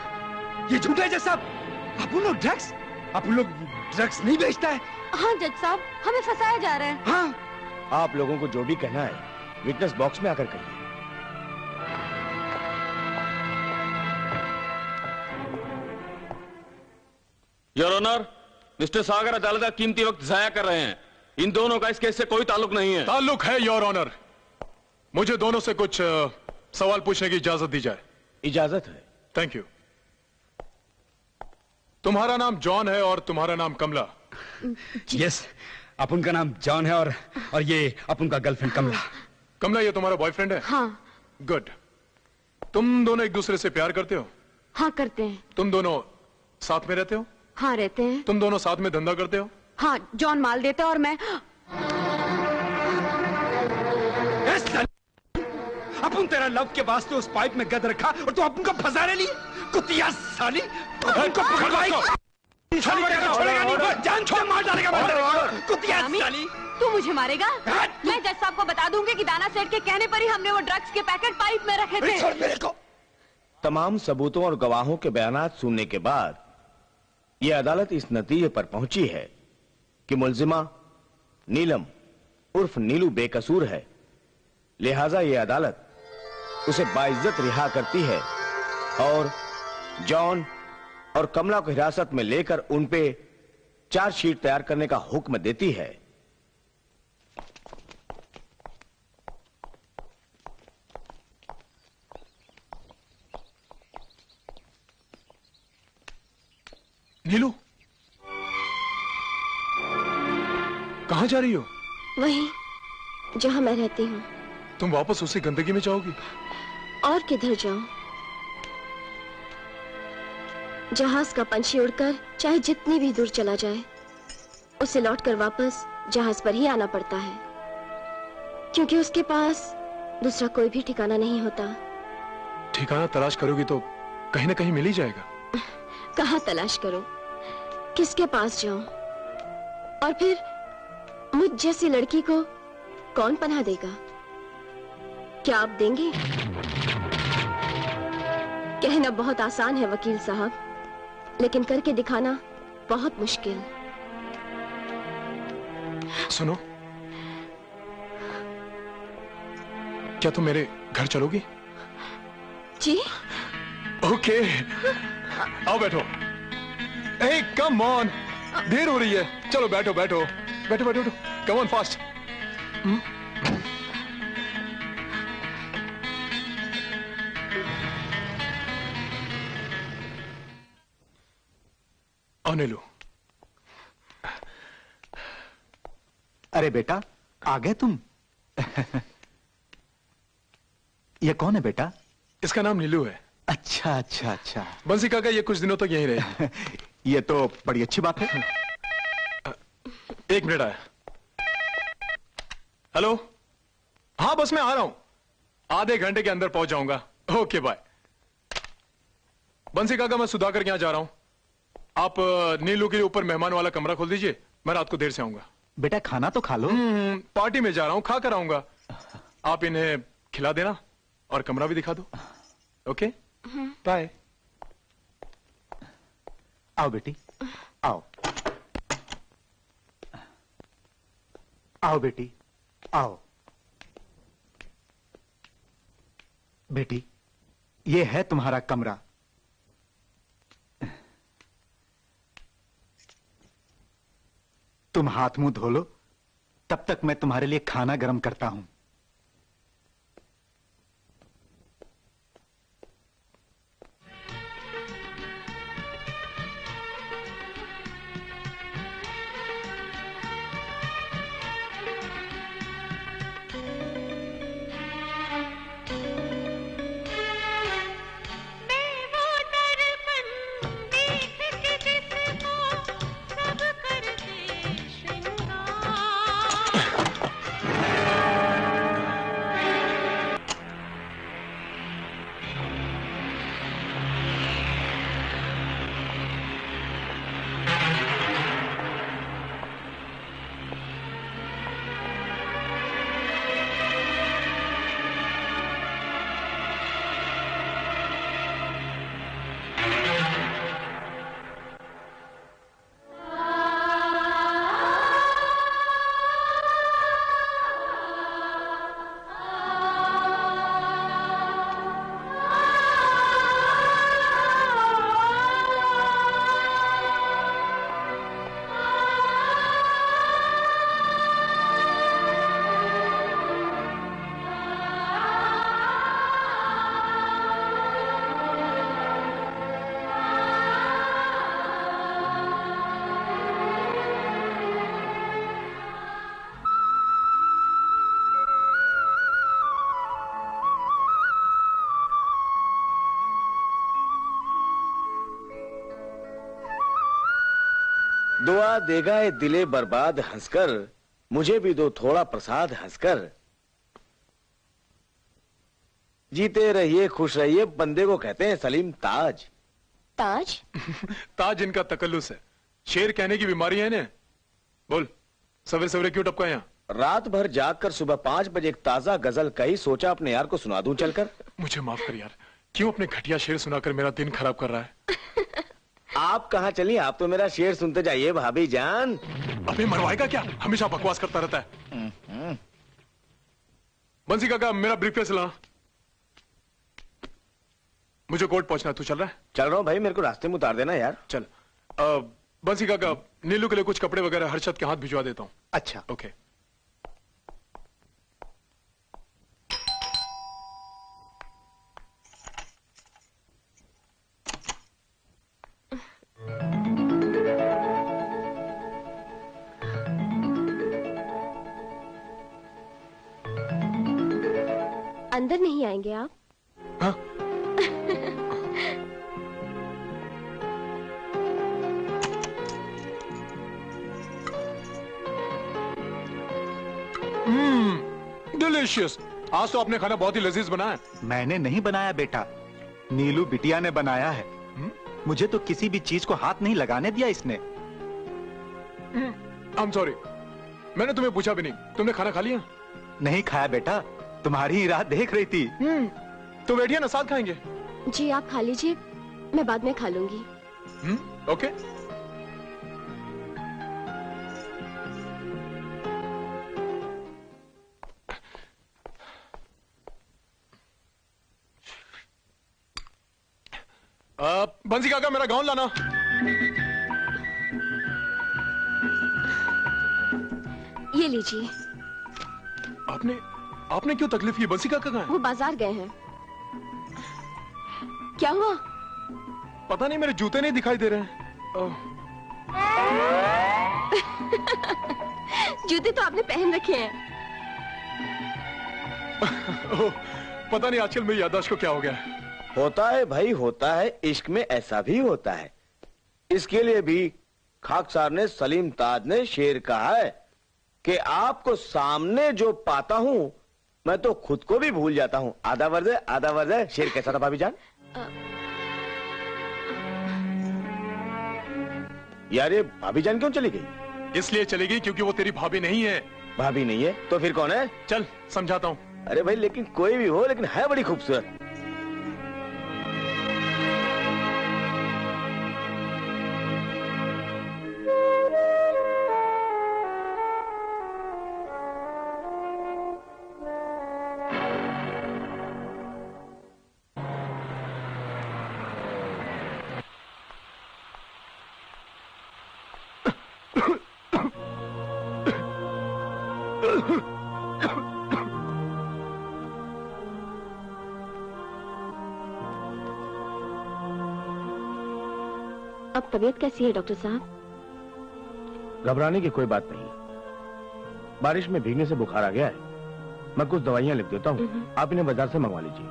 ये झूठ है जज साहब। आप लोग ड्रग्स नहीं बेचता है? हाँ जज साहब, हमें फंसाया जा रहा है। हाँ, आप लोगों को जो भी कहना है विटनेस बॉक्स में आकर कहिए। योर ऑनर, मिस्टर सागर अदालत का कीमती वक्त जाया कर रहे हैं। इन दोनों का इस केस से कोई ताल्लुक नहीं है। ताल्लुक है योर ऑनर। मुझे दोनों से कुछ सवाल पूछने की इजाजत दी जाए। इजाजत है। Thank you. तुम्हारा नाम जॉन है और तुम्हारा नाम कमला? यस, अपन का नाम जॉन है और ये अपन का गर्लफ्रेंड कमला। कमला ये तुम्हारा बॉयफ्रेंड है? हाँ। गुड। तुम दोनों एक दूसरे से प्यार करते हो? हाँ करते हैं। तुम दोनों साथ में रहते हो? हाँ रहते हैं। तुम दोनों साथ में धंधा करते हो? हाँ, जॉन माल देता है और मैं। अपन तेरा लव के वास्ते उस पाइप में गद रखा और तू अपन को फंसा रही कुतिया साली। अपन को पकड़वाई छोड़ेगा नहीं, जान छोड़ मार डालेगा कुतिया साली। तू मुझे मारेगा? मैं जज साहब को बता दूंगी कि दाना सेठ के कहने पर ही हमने वो ड्रग्स के पैकेट पाइप में रखे थे। छोड़ मेरे को। तमाम सबूतों और गवाहों के बयानात सुनने के बाद यह अदालत इस नतीजे पर पहुंची है कि मुल्जिमा नीलम उर्फ नीलू बेकसूर है। लिहाजा यह अदालत उसे बाइज्जत रिहा करती है और जॉन और कमला को हिरासत में लेकर उन पे चार्जशीट तैयार करने का हुक्म देती है। नीलू, कहां जा रही हो? वहीं जहां मैं रहती हूँ। तुम वापस उसी गंदगी में जाओगी? और किधर जाऊं? जहाज का पंछी उड़कर चाहे जितनी भी दूर चला जाए, उसे लौटकर वापस जहाज पर ही आना पड़ता है, क्योंकि उसके पास दूसरा कोई भी ठिकाना नहीं होता। ठिकाना तलाश करोगी तो कहीं ना कहीं मिल ही जाएगा। कहाँ तलाश करूं? किसके पास जाऊं? और फिर मुझ जैसी लड़की को कौन पनाह देगा? क्या आप देंगे? कहना बहुत आसान है वकील साहब, लेकिन करके दिखाना बहुत मुश्किल। सुनो, क्या तुम मेरे घर चलोगी? जी। ओके, आओ बैठो। ए, कम ऑन, देर हो रही है। चलो बैठो बैठो बैठो बैठो, कम ऑन फास्ट। आओ नीलू। अरे बेटा, आ गए तुम? ये कौन है बेटा? इसका नाम नीलू है। अच्छा अच्छा अच्छा। बंसी काका ये कुछ दिनों तक यहीं रहे। ये तो बड़ी अच्छी बात है। एक मिनट आया। हेलो, हाँ बस मैं आ रहा हूं, आधे घंटे के अंदर पहुंच जाऊंगा। Okay bye. बंसी काका मैं सुधाकर के यहां जा रहा हूं, आप नीलू के लिए ऊपर मेहमान वाला कमरा खोल दीजिए, मैं रात को देर से आऊंगा। बेटा खाना तो खा लो। पार्टी में जा रहा हूं, खा कर आऊंगा। आप इन्हें खिला देना और कमरा भी दिखा दो। Okay bye. आओ बेटी, आओ आओ बेटी, आओ बेटी, ये है तुम्हारा कमरा। तुम हाथ मुंह धो लो, तब तक मैं तुम्हारे लिए खाना गर्म करता हूं। दुआ देगा ये दिले बर्बाद हंसकर, मुझे भी दो थोड़ा प्रसाद हंसकर। जीते रहिए खुश रहिए, बंदे को कहते हैं सलीम ताज। ताज? ताज इनका तकल्लुस है, शेर कहने की बीमारी है इन्हें। बोल, सवेरे सवेरे क्यों टपका यहाँ? रात भर जाग कर सुबह 5 बजे एक ताजा गजल कही, सोचा अपने यार को सुना दूं चलकर। मुझे माफ कर यार, क्यों अपने घटिया शेर सुनाकर मेरा दिन खराब कर रहा है? आप कहाँ चली? आप तो मेरा शेर सुनते जाइए भाभी जान। अबे मरवाएगा क्या? हमेशा बकवास करता रहता है। बंसी काका, मेरा ब्रीफकेस ला। मुझे कोर्ट पहुंचना, तू चल रहा है? चल रहा हूँ भाई, मेरे को रास्ते में उतार देना यार। चल। बंसी काका, नीलू के लिए कुछ कपड़े वगैरह हर्षद के हाथ भिजवा देता हूँ। अच्छा। ओके। अंदर नहीं आएंगे आप? हाँ? डिलीशियस। आज तो आपने खाना बहुत ही लजीज बनाया। मैंने नहीं बनाया बेटा, नीलू बिटिया ने बनाया है। मुझे तो किसी भी चीज को हाथ नहीं लगाने दिया इसने। I'm sorry, मैंने तुम्हें पूछा भी नहीं। तुमने खाना खा लिया? नहीं खाया बेटा, तुम्हारी ही राह देख रही थी। तो बैठिए ना, साथ खाएंगे। जी आप खा लीजिए, मैं बाद में खा लूंगी। ओके। बंसी काका, मेरा गाउन लाना। ये लीजिए। आपने क्यों तकलीफ की? बंसी काका कहाँ है? वो बाजार गए हैं। क्या हुआ? पता नहीं, मेरे जूते नहीं दिखाई दे रहे हैं। जूते तो आपने पहन रखे हैं। पता नहीं आजकल मेरी याददाश्त को क्या हो गया है। होता है भाई, होता है, इश्क में ऐसा भी होता है। इसके लिए भी खाकसार ने, सलीम ताज ने शेर कहा है कि आपको सामने जो पाता हूं मैं तो खुद को भी भूल जाता हूं। आधा वर्ज है। शेर कैसा था भाभी जान? यार ये भाभी जान क्यों चली गई? इसलिए चली गई क्योंकि वो तेरी भाभी नहीं है। भाभी नहीं है तो फिर कौन है? चल समझाता हूं। अरे भाई, लेकिन कोई भी हो, लेकिन है बड़ी खूबसूरत। अब तबीयत कैसी है डॉक्टर साहब? घबराने की कोई बात नहीं, बारिश में भीगने से बुखार आ गया है। मैं कुछ दवाइयां लिख देता हूँ, आप इन्हें बाजार से मंगवा लीजिए।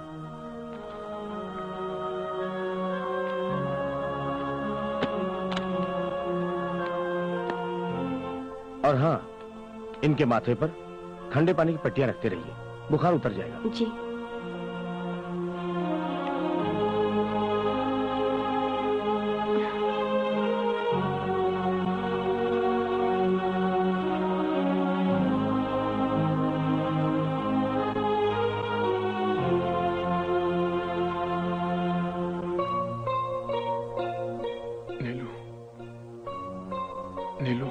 और हाँ, इनके माथे पर ठंडे पानी की पट्टियां रखते रहिए, बुखार उतर जाएगा। जी। नीलू,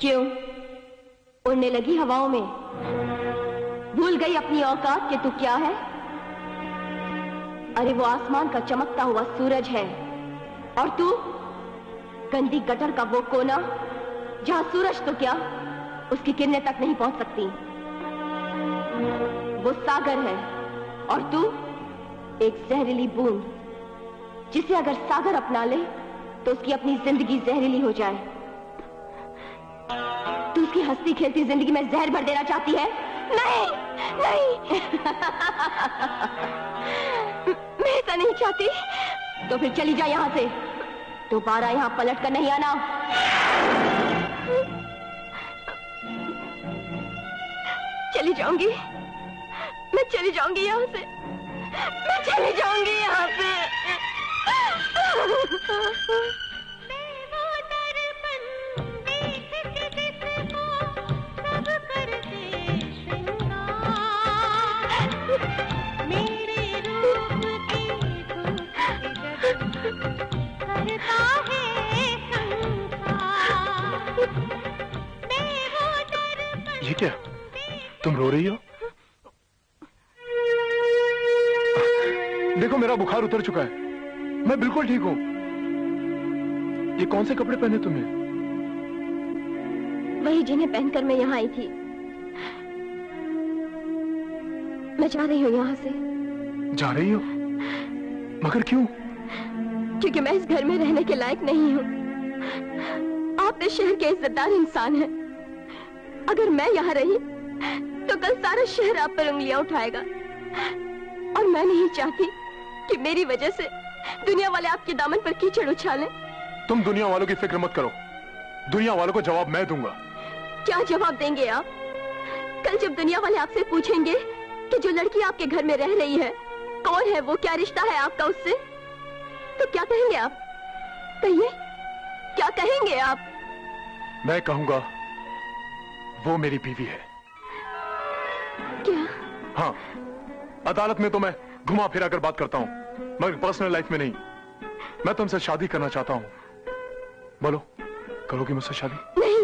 क्यों उड़ने लगी हवाओं में? भूल गई अपनी औकात कि तू क्या है? अरे वो आसमान का चमकता हुआ सूरज है और तू गंदी गटर का वो कोना जहां सूरज तो क्या उसकी किरणें तक नहीं पहुंच सकती। वो सागर है और तू एक जहरीली बूंद, जिसे अगर सागर अपना ले तो उसकी अपनी जिंदगी जहरीली हो जाए। तू उसकी हंसती खेलती जिंदगी में जहर भर देना चाहती है? नहीं नहीं मैं ऐसा नहीं चाहती। तो फिर चली जा यहां से, दोबारा यहां पलट कर नहीं आना। चली जाऊंगी, मैं चली जाऊंगी यहां से, मैं चली जाऊंगी यहां से। ये क्या, तुम रो रही हो? देखो मेरा बुखार उतर चुका है, मैं बिल्कुल ठीक हूं। ये कौन से कपड़े पहने तुमने? वही जिन्हें पहनकर मैं यहाँ आई थी। मैं जा रही हूँ यहाँ से। जा रही हो? मगर क्यों? क्योंकि मैं इस घर में रहने के लायक नहीं हूँ। आप इस शहर के इज्जतदार इंसान हैं। अगर मैं यहाँ रही तो कल सारा शहर आप पर उंगलियां उठाएगा, और मैं नहीं चाहती कि मेरी वजह से दुनिया वाले आपके दामन पर कीचड़ उछालें। तुम दुनिया वालों की फिक्र मत करो, दुनिया वालों को जवाब मैं दूंगा। क्या जवाब देंगे आप? कल जब दुनिया वाले आपसे पूछेंगे कि जो लड़की आपके घर में रह रही है कौन है, वो क्या रिश्ता है आपका उससे, तो क्या कहेंगे आप? कहिए, क्या कहेंगे आप? मैं कहूंगा वो मेरी बीवी है। क्या? हाँ, अदालत में तो मैं घुमा फिरा कर बात करता हूँ, मगर पर्सनल लाइफ में नहीं। मैं तुमसे शादी करना चाहता हूँ, बोलो करोगी मुझसे शादी? नहीं,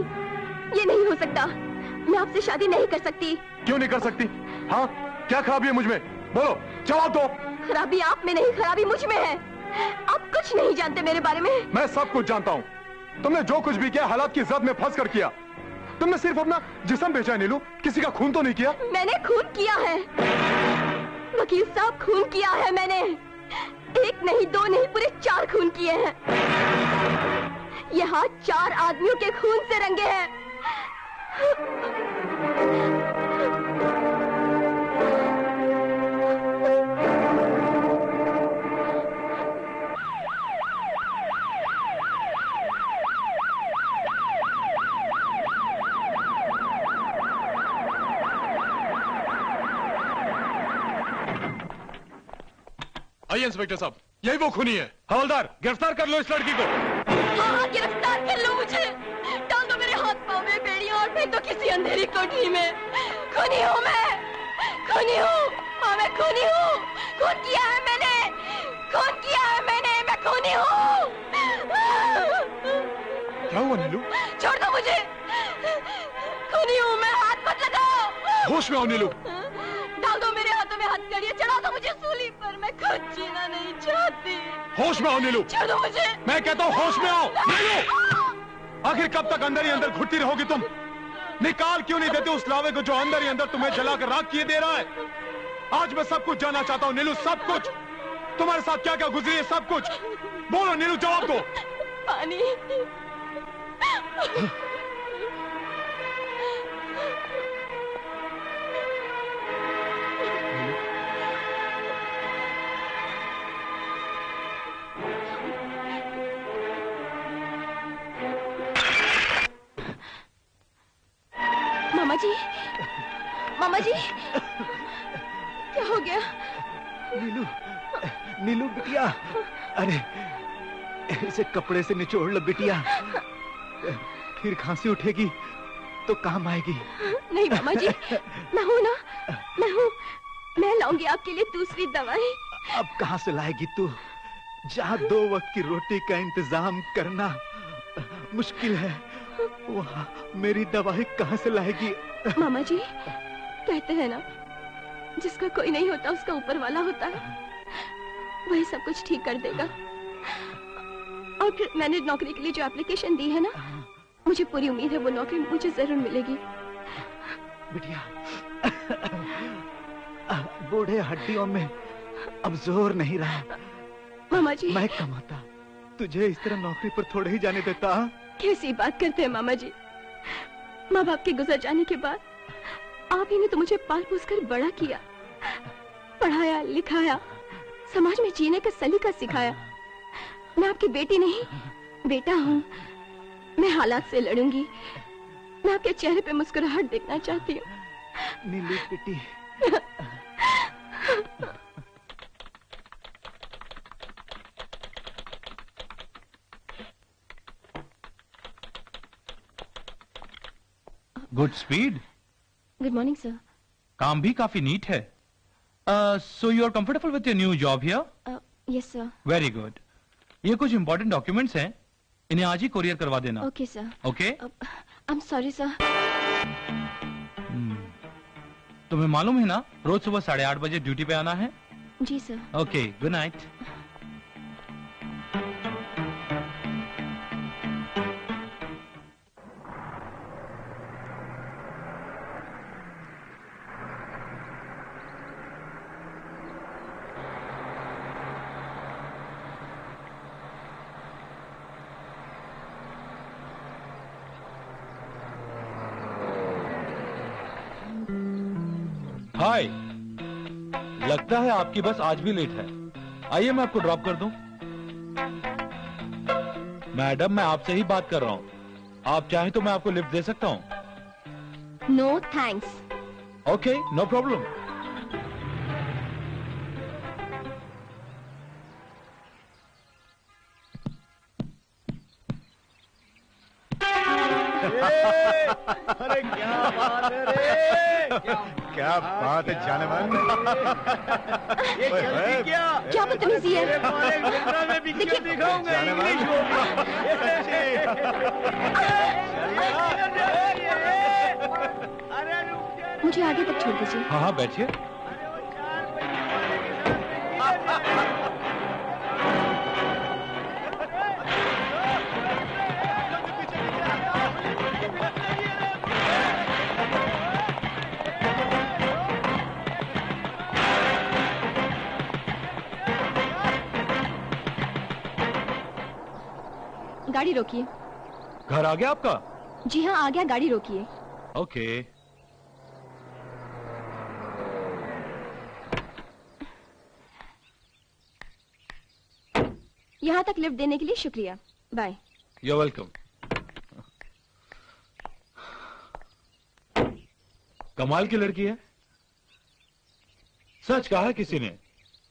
ये नहीं हो सकता। मैं आपसे शादी नहीं कर सकती। क्यों नहीं कर सकती? हाँ, क्या खराबी है मुझ में? बोलो, जवाब दो। खराबी आप में नहीं, खराबी मुझ में है। आप कुछ नहीं जानते मेरे बारे में। मैं सब कुछ जानता हूँ। तुमने जो कुछ भी किया हालात की जद में फंस कर किया। तुमने सिर्फ अपना जिस्म बेचा नीलू, किसी का खून तो नहीं किया। मैंने खून किया है वकील साहब, खून किया है मैंने। एक नहीं, दो नहीं, पूरे 4 खून किए हैं। ये हाथ 4 आदमियों के खून से रंगे हैं। आइए इंस्पेक्टर साहब, यही वो खूनी है। हवलदार, गिरफ्तार कर लो इस लड़की को। हाँ, गिरफ्तार कर लो मुझे। डाल दो मेरे हाथ पांव में बेड़ियां और फेंक दो किसी अंधेरी कोठरी में। खूनी हूँ मैं, खूनी हूँ। हाँ, मैं खूनी हूँ। खून किया है मैंने, खून किया है मैंने। मैं खूनी हूँ। क्या हुआ नीलू? छोड़ दो मुझे, खूनी हूँ मैं। हाथ मत लगाओ। होश में आओ नीलू। डाल दो मेरे हाथों में हथकड़ियां, चढ़ा दो मुझे सूली पर। मैं खुद जीना नहीं चाहती। होश में आओ नीलू। छोड़ दो मुझे। मैं कहता हूँ होश में आओ नीलू। आखिर कब तक अंदर ही अंदर घुटती रहोगी तुम? निकाल क्यों नहीं देते उस लावे को जो अंदर ही अंदर तुम्हें जलाकर राख किए दे रहा है? आज मैं सब कुछ जानना चाहता हूँ नीलू, सब कुछ। तुम्हारे साथ क्या क्या गुजरी है, सब कुछ बोलो नीलू, जवाब दो। पानी। मामा जी, मामा जी, क्या हो गया? नीलू, नीलू बिटिया, अरे इसे कपड़े से निचोड़ लो बिटिया, फिर खांसी उठेगी तो काम आएगी। नहीं मामा जी, मैं हूँ ना, मैं हूँ। मैं लाऊंगी आपके लिए दूसरी दवाई। अब कहाँ से लाएगी तू? जहाँ 2 वक्त की रोटी का इंतजाम करना मुश्किल है, वहाँ मेरी दवाई कहाँ से लाएगी? मामा जी, कहते हैं ना, जिसका कोई नहीं होता उसका ऊपर वाला होता है, वही सब कुछ ठीक कर देगा। और फिर मैंने नौकरी के लिए जो एप्लीकेशन दी है ना, मुझे पूरी उम्मीद है वो नौकरी मुझे जरूर मिलेगी। बिटिया, बूढ़े हड्डियों में अब जोर नहीं रहा। मामा जी, मैं कमाता, तुझे इस तरह नौकरी पर थोड़े ही जाने देता। कैसी बात करते हैं मामा जी। माँ बाप के गुजर जाने के बाद आप ही ने तो मुझे पाल पोस कर बड़ा किया, पढ़ाया लिखाया, समाज में जीने का सलीका सिखाया। मैं आपकी बेटी नहीं, बेटा हूँ। मैं हालात से लड़ूंगी। मैं आपके चेहरे पे मुस्कुराहट देखना चाहती हूँ। नीलू बेटी। Good speed. Good morning sir. काम भी काफी नीट है। So you are comfortable with your new job here? Yes sir. Very good. ये कुछ इंपॉर्टेंट डॉक्यूमेंट्स हैं, इन्हें आज ही कोरियर करवा देना। Okay sir. Okay. I am sorry sir. तुम्हें मालूम है ना, रोज सुबह 8:30 बजे ड्यूटी पे आना है? जी sir. Okay, good night. Hi, लगता है आपकी बस आज भी लेट है। आइए मैं आपको ड्रॉप कर दूं। मैडम, मैं आपसे ही बात कर रहा हूं। आप चाहें तो मैं आपको लिफ्ट दे सकता हूं। No thanks. Okay, no problem. अरे क्या बात है रे, क्या बात है जाने मन। ये जल्दी क्या बदतमीजी है। में भी क्यों दिखाऊंगा इंग्लिश मुझे आगे तक छोड़ दीजिए। हाँ हाँ, बैठिए। गाड़ी रोकिए। घर आ गया आपका? जी हाँ, आ गया। गाड़ी रोकिए। ओके। यहाँ तक लिफ्ट देने के लिए शुक्रिया। बाय। You're welcome. कमाल की लड़की है। सच कहा किसी ने,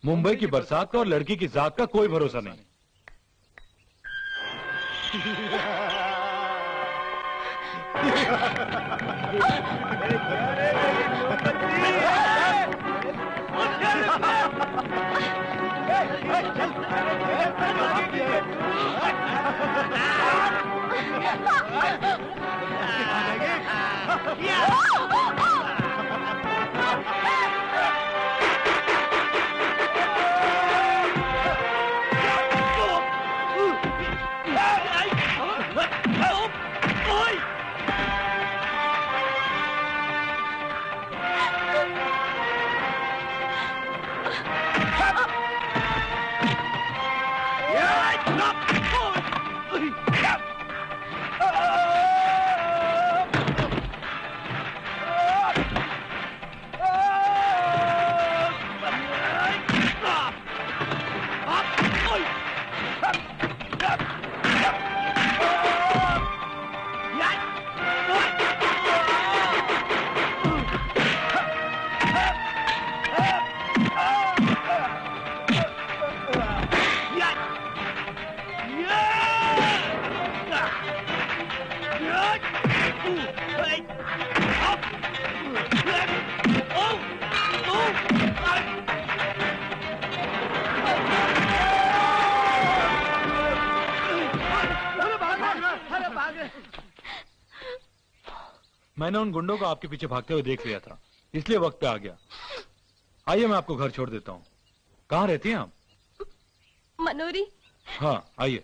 मुंबई की बरसात का और लड़की की जात का कोई भरोसा नहीं। मैंने उन गुंडों को आपके पीछे भागते हुए देख लिया था, इसलिए वक्त पे आ गया। आइए मैं आपको घर छोड़ देता हूँ। कहाँ रहती हैं आप? मनोरी। हाँ, आइए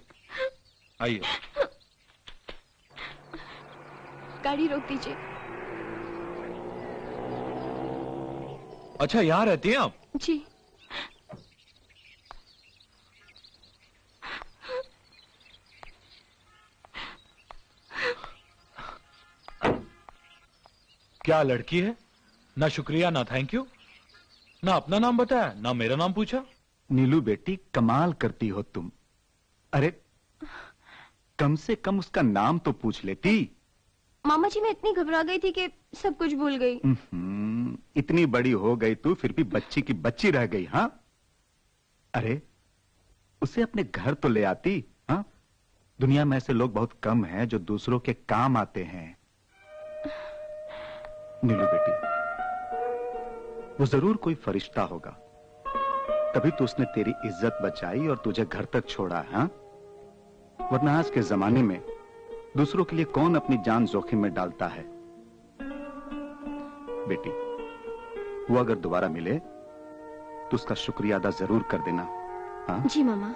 आइए। गाड़ी रोक दीजिए। अच्छा, यहाँ रहती हैं आप? जी। क्या लड़की है? ना शुक्रिया, ना थैंक यू, ना अपना नाम बताया, ना मेरा नाम पूछा। नीलू बेटी, कमाल करती हो तुम। अरे कम से कम उसका नाम तो पूछ लेती। मामा जी, मैं इतनी घबरा गई थी कि सब कुछ भूल गई। इतनी बड़ी हो गई तू, फिर भी बच्ची की बच्ची रह गई। हाँ, अरे उसे अपने घर तो ले आती। हाँ, दुनिया में ऐसे लोग बहुत कम हैं जो दूसरों के काम आते हैं। नीलू बेटी, वो जरूर कोई फरिश्ता होगा, तभी तो उसने तेरी इज्जत बचाई और तुझे घर तक छोड़ा। हाँ, वरना आज के जमाने में दूसरों के लिए कौन अपनी जान जोखिम में डालता है। बेटी, वो अगर दोबारा मिले तो उसका शुक्रिया अदा जरूर कर देना। हाँ जी मामा।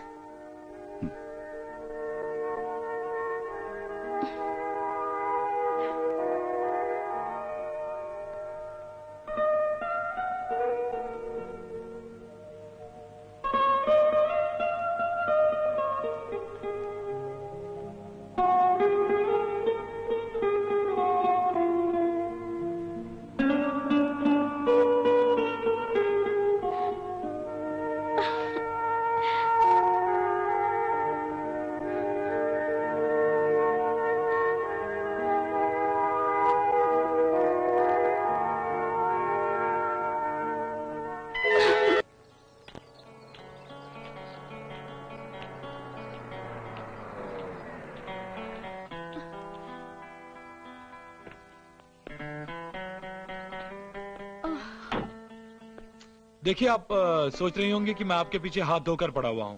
देखिए, आप सोच रही होंगी कि मैं आपके पीछे हाथ धोकर पड़ा हुआ हूं।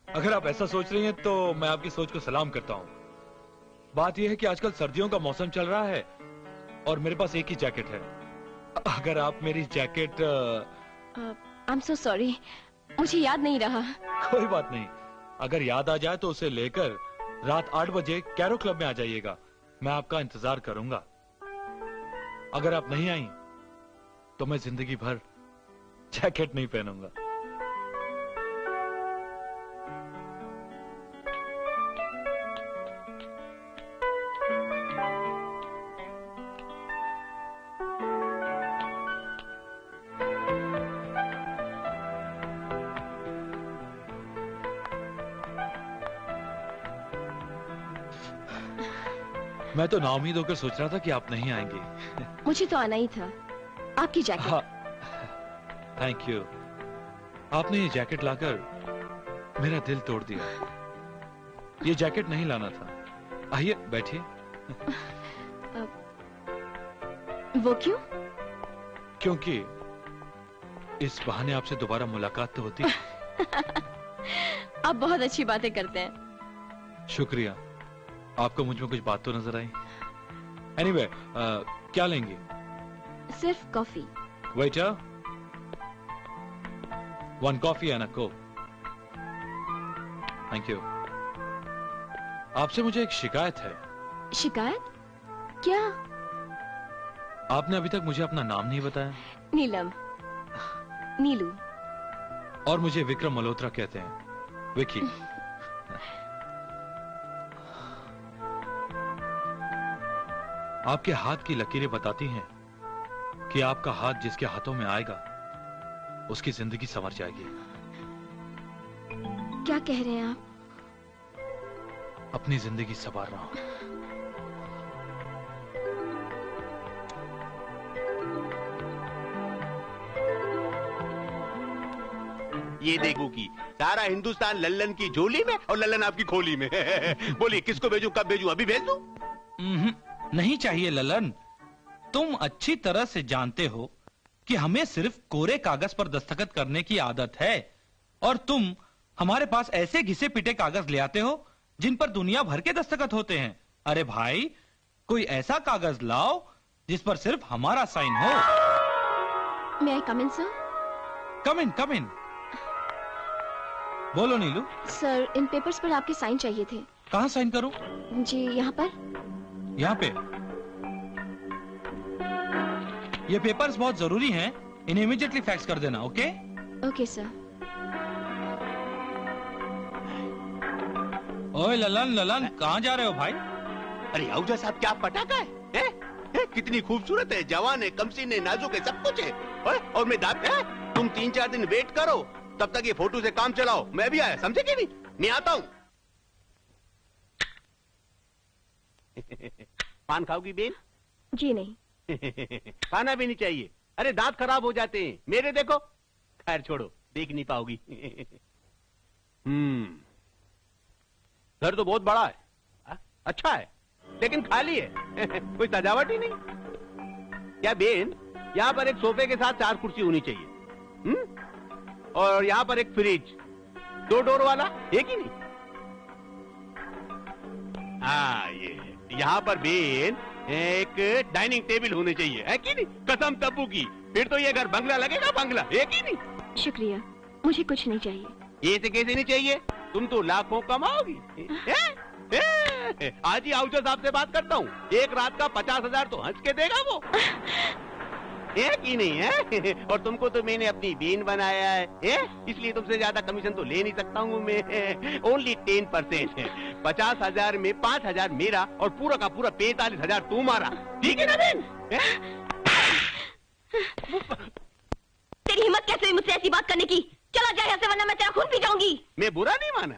अगर आप ऐसा सोच रही हैं तो मैं आपकी सोच को सलाम करता हूं। बात यह है कि आजकल सर्दियों का मौसम चल रहा है और मेरे पास एक ही जैकेट है। अगर आप मेरी jacket I am so sorry, मुझे याद नहीं रहा। कोई बात नहीं, अगर याद आ जाए तो उसे लेकर रात 8 बजे कैरो क्लब में आ जाइएगा। मैं आपका इंतजार करूंगा। अगर आप नहीं आई तो मैं जिंदगी भर जैकेट नहीं पहनूंगा। मैं तो नाउम्मीद होकर सोच रहा था कि आप नहीं आएंगे। मुझे तो आना ही था। आपकी जैकेट। हाँ, थैंक यू। आपने ये जैकेट लाकर मेरा दिल तोड़ दिया। ये जैकेट नहीं लाना था। आइए बैठिए। वो क्यों? क्योंकि इस बहाने आपसे दोबारा मुलाकात तो होती है। आप बहुत अच्छी बातें करते हैं। शुक्रिया। आपको मुझ में कुछ बात तो नजर आई? एनीवे, क्या लेंगी? सिर्फ coffee. Waiter, 1 coffee and a Coke. Thank you. आपसे मुझे एक शिकायत है। शिकायत? क्या? आपने अभी तक मुझे अपना नाम नहीं बताया। नीलम। नीलू। और मुझे विक्रम मल्होत्रा कहते हैं। विकी। आपके हाथ की लकीरें बताती हैं कि आपका हाथ जिसके हाथों में आएगा उसकी जिंदगी संवर जाएगी। क्या कह रहे हैं आप? अपनी जिंदगी संवार रहा हूं। ये देखो कि सारा हिंदुस्तान लल्लन की झोली में और लल्लन आपकी खोली में। बोलिए किसको भेजूं, कब भेजूं? अभी भेज दूं? नहीं चाहिए ललन। तुम अच्छी तरह से जानते हो कि हमें सिर्फ कोरे कागज पर दस्तखत करने की आदत है और तुम हमारे पास ऐसे घिसे पिटे कागज ले आते हो जिन पर दुनिया भर के दस्तखत होते हैं। अरे भाई, कोई ऐसा कागज लाओ जिस पर सिर्फ हमारा साइन हो। May I come in, sir? कम इन, कम इन। बोलो नीलू। सर, इन पेपर्स पर आपके साइन चाहिए थे। कहाँ साइन करूं? जी, यहाँ पर। यहाँ पे। ये पेपर्स बहुत जरूरी हैं इन्हें इमीडिएटली फैक्स कर देना। Okay okay sir. ओए ललन ललन, कहाँ जा रहे हो भाई? अरे आहूजा साहब, क्या पटाखा है? कितनी खूबसूरत है, जवान है, कमसीन है, नाजुक है, सब कुछ है। और मैं दाद है, तुम 3-4 दिन वेट करो, तब तक ये फोटो से काम चलाओ। मैं भी आया, समझे कि नहीं? मैं आता हूँ। पान खाओगी बेन? जी नहीं। खाना भी नहीं चाहिए। अरे दांत खराब हो जाते हैं। मेरे देखो। खैर छोड़ो, देख नहीं पाओगी। घर तो बहुत बड़ा है, अच्छा है, लेकिन खाली है। कोई सजावट ही नहीं। क्या बेन, यहाँ पर एक सोफे के साथ 4 कुर्सी होनी चाहिए। और यहाँ पर एक फ्रिज, 2 डोर वाला, एक ही नहीं। ये यहाँ पर बेन एक डाइनिंग टेबल होने चाहिए, है कि नहीं? कसम तब्बू की, फिर तो ये घर बंगला लगेगा, बंगला, एक ही नहीं। शुक्रिया, मुझे कुछ नहीं चाहिए। ये से कैसे नहीं चाहिए? तुम तो लाखों कमाओगी। आज ही आहूजा साहब से बात करता हूँ, एक रात का 50,000 तो हंस के देगा वो। एक ही नहीं है। और तुमको तो मैंने अपनी बेन बनाया है, इसलिए तुमसे ज्यादा कमीशन तो ले नहीं सकता हूँ मैं। ओनली 10%। 50,000 में 5,000 मेरा और पूरा का पूरा 45,000 तुम्हारा, ठीक है ना बेन? तेरी हिम्मत कैसे हुई मुझसे ऐसी बात करने की? चला जाए यहाँ से, वरना मैं तेरा खून पी जाऊंगी। मैं बुरा नहीं माना,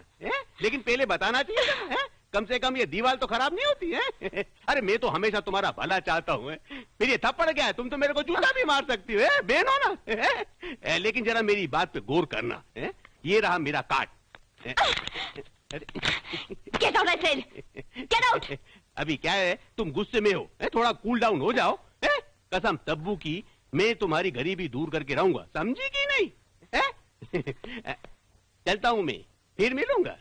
लेकिन पहले बताना चाहिए था। कम से कम ये दीवार तो खराब नहीं होती है। अरे मैं तो हमेशा तुम्हारा भला चाहता हूँ। फिर ये थप्पड़ गया है, तुम तो मेरे को जूता भी मार सकती हो, बेन हो ना। लेकिन जरा मेरी बात पे गौर करना। ये रहा मेरा card. Get out, I said. Get out. अभी क्या है, तुम गुस्से में हो, थोड़ा कूल डाउन हो जाओ। कसम तब्बू की, मैं तुम्हारी गरीबी दूर करके रहूंगा, समझी कि नहीं? चलता हूं मैं, फिर मिलूंगा।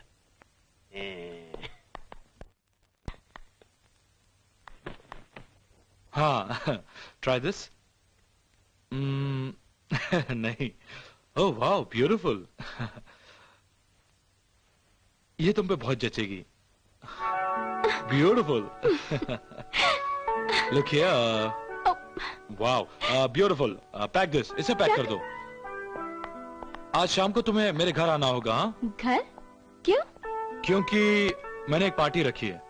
हाँ, ट्राई दिस। नहीं। ओह वाह, ब्यूटीफुल। ये तुम पे बहुत जचेगी। Beautiful. Look here. Wow, beautiful. Pack this, इसे पैक कर दो। आज शाम को तुम्हें मेरे घर आना होगा। हाँ? घर? क्यों? क्योंकि मैंने एक पार्टी रखी है।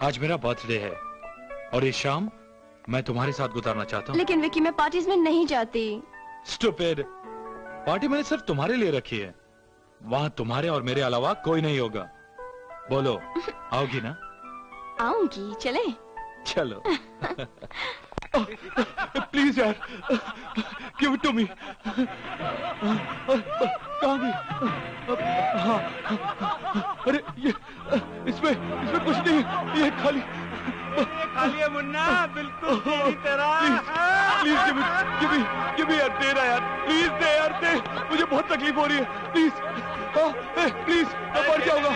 आज मेरा बर्थडे है और इस शाम मैं तुम्हारे साथ गुजारना चाहता हूँ। लेकिन विकी, मैं पार्टीज में नहीं जाती। स्टूपिड। पार्टी मैंने सिर्फ तुम्हारे लिए रखी है। वहाँ तुम्हारे और मेरे अलावा कोई नहीं होगा। बोलो, आओगी ना? आऊंगी, चले? चलो। प्लीज यार, गिव इट टू मी। कहाँ गई? हाँ, अरे ये इसमें कुछ नहीं, ये खाली है मुन्ना, बिल्कुल तेरी तरह। प्लीज गिव मी यार, दे रहा यार, प्लीज दे यार, दे। मुझे बहुत तकलीफ हो रही है, प्लीज। प्लीज, मैं मर जाऊंगा।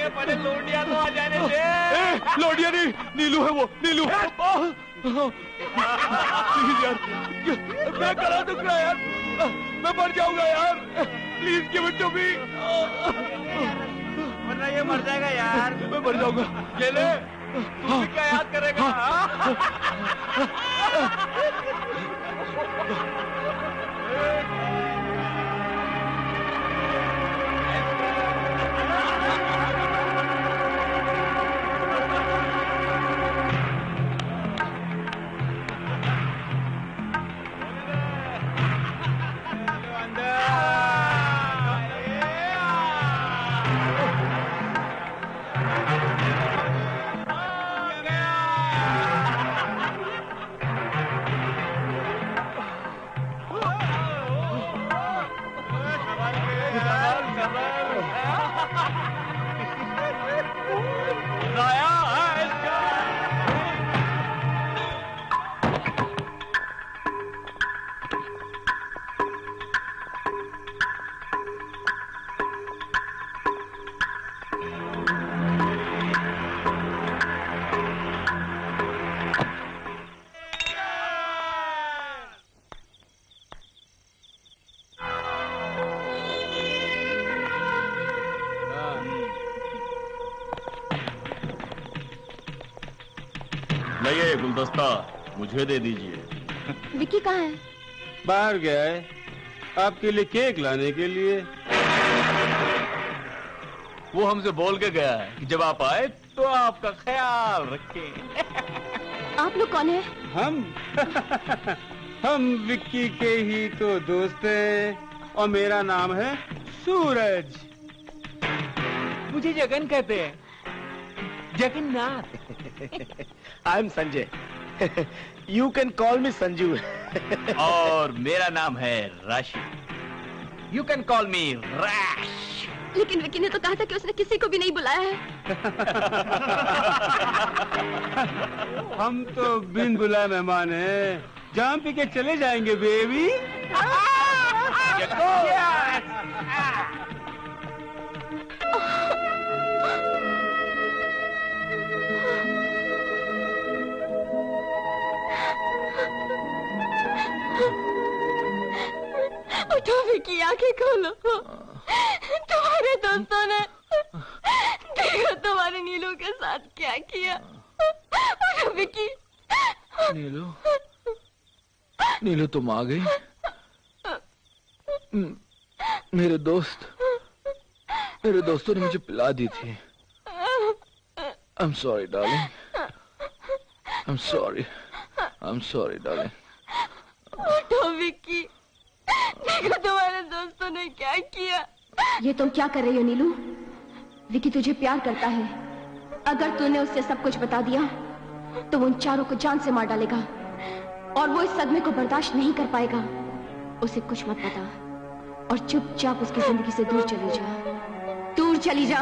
पहले लोडिया तो आ जाने दे। लोडिया नहीं, नीलू है वो, नीलू। प्लीज यार, मैं गला दुख रहा है यार, मैं मर जाऊंगा यार, please give it to me. वरना ये मर जाएगा यार। मैं मर जाऊंगा। ले ले, तू भी क्या याद करेगा? नहीं, ये गुलदस्ता मुझे दे दीजिए। विक्की कहाँ है? बाहर गया है आपके लिए केक लाने के लिए। वो हमसे बोल के गया है कि जब आप आए तो आपका ख्याल रखें। आप लोग कौन है? हम विक्की के ही तो दोस्त हैं और मेरा नाम है सूरज। मुझे जगन कहते हैं, Jagannath. I am Sanjay. You can call मी संजू। और मेरा नाम है राशि। You can call me rash. लेकिन विक्की ने तो कहा था कि उसने किसी को भी नहीं बुलाया है। हम तो बिन बुलाए मेहमान हैं, जाम पी के चले जाएंगे बेबी। उठो विक्की, आंखें खोलो। तुम्हारे दोस्तों ने देखो तुम्हारे नीलू के साथ क्या किया। उठो विक्की। नीलू, नीलू तुम आ गई। मेरे दोस्तों ने मुझे पिला दी थी। I'm sorry, darling. I'm sorry, darling. उठो विक्की, देखो तुम्हारे दोस्तों ने क्या किया। ये तुम क्या कर रही हो नीलू? विक्की तुझे प्यार करता है। अगर तूने उससे सब कुछ बता दिया तो वो उन चारों को जान से मार डालेगा और वो इस सदमे को बर्दाश्त नहीं कर पाएगा। उसे कुछ मत बता और चुपचाप उसकी जिंदगी से दूर चली जा। दूर चली जा।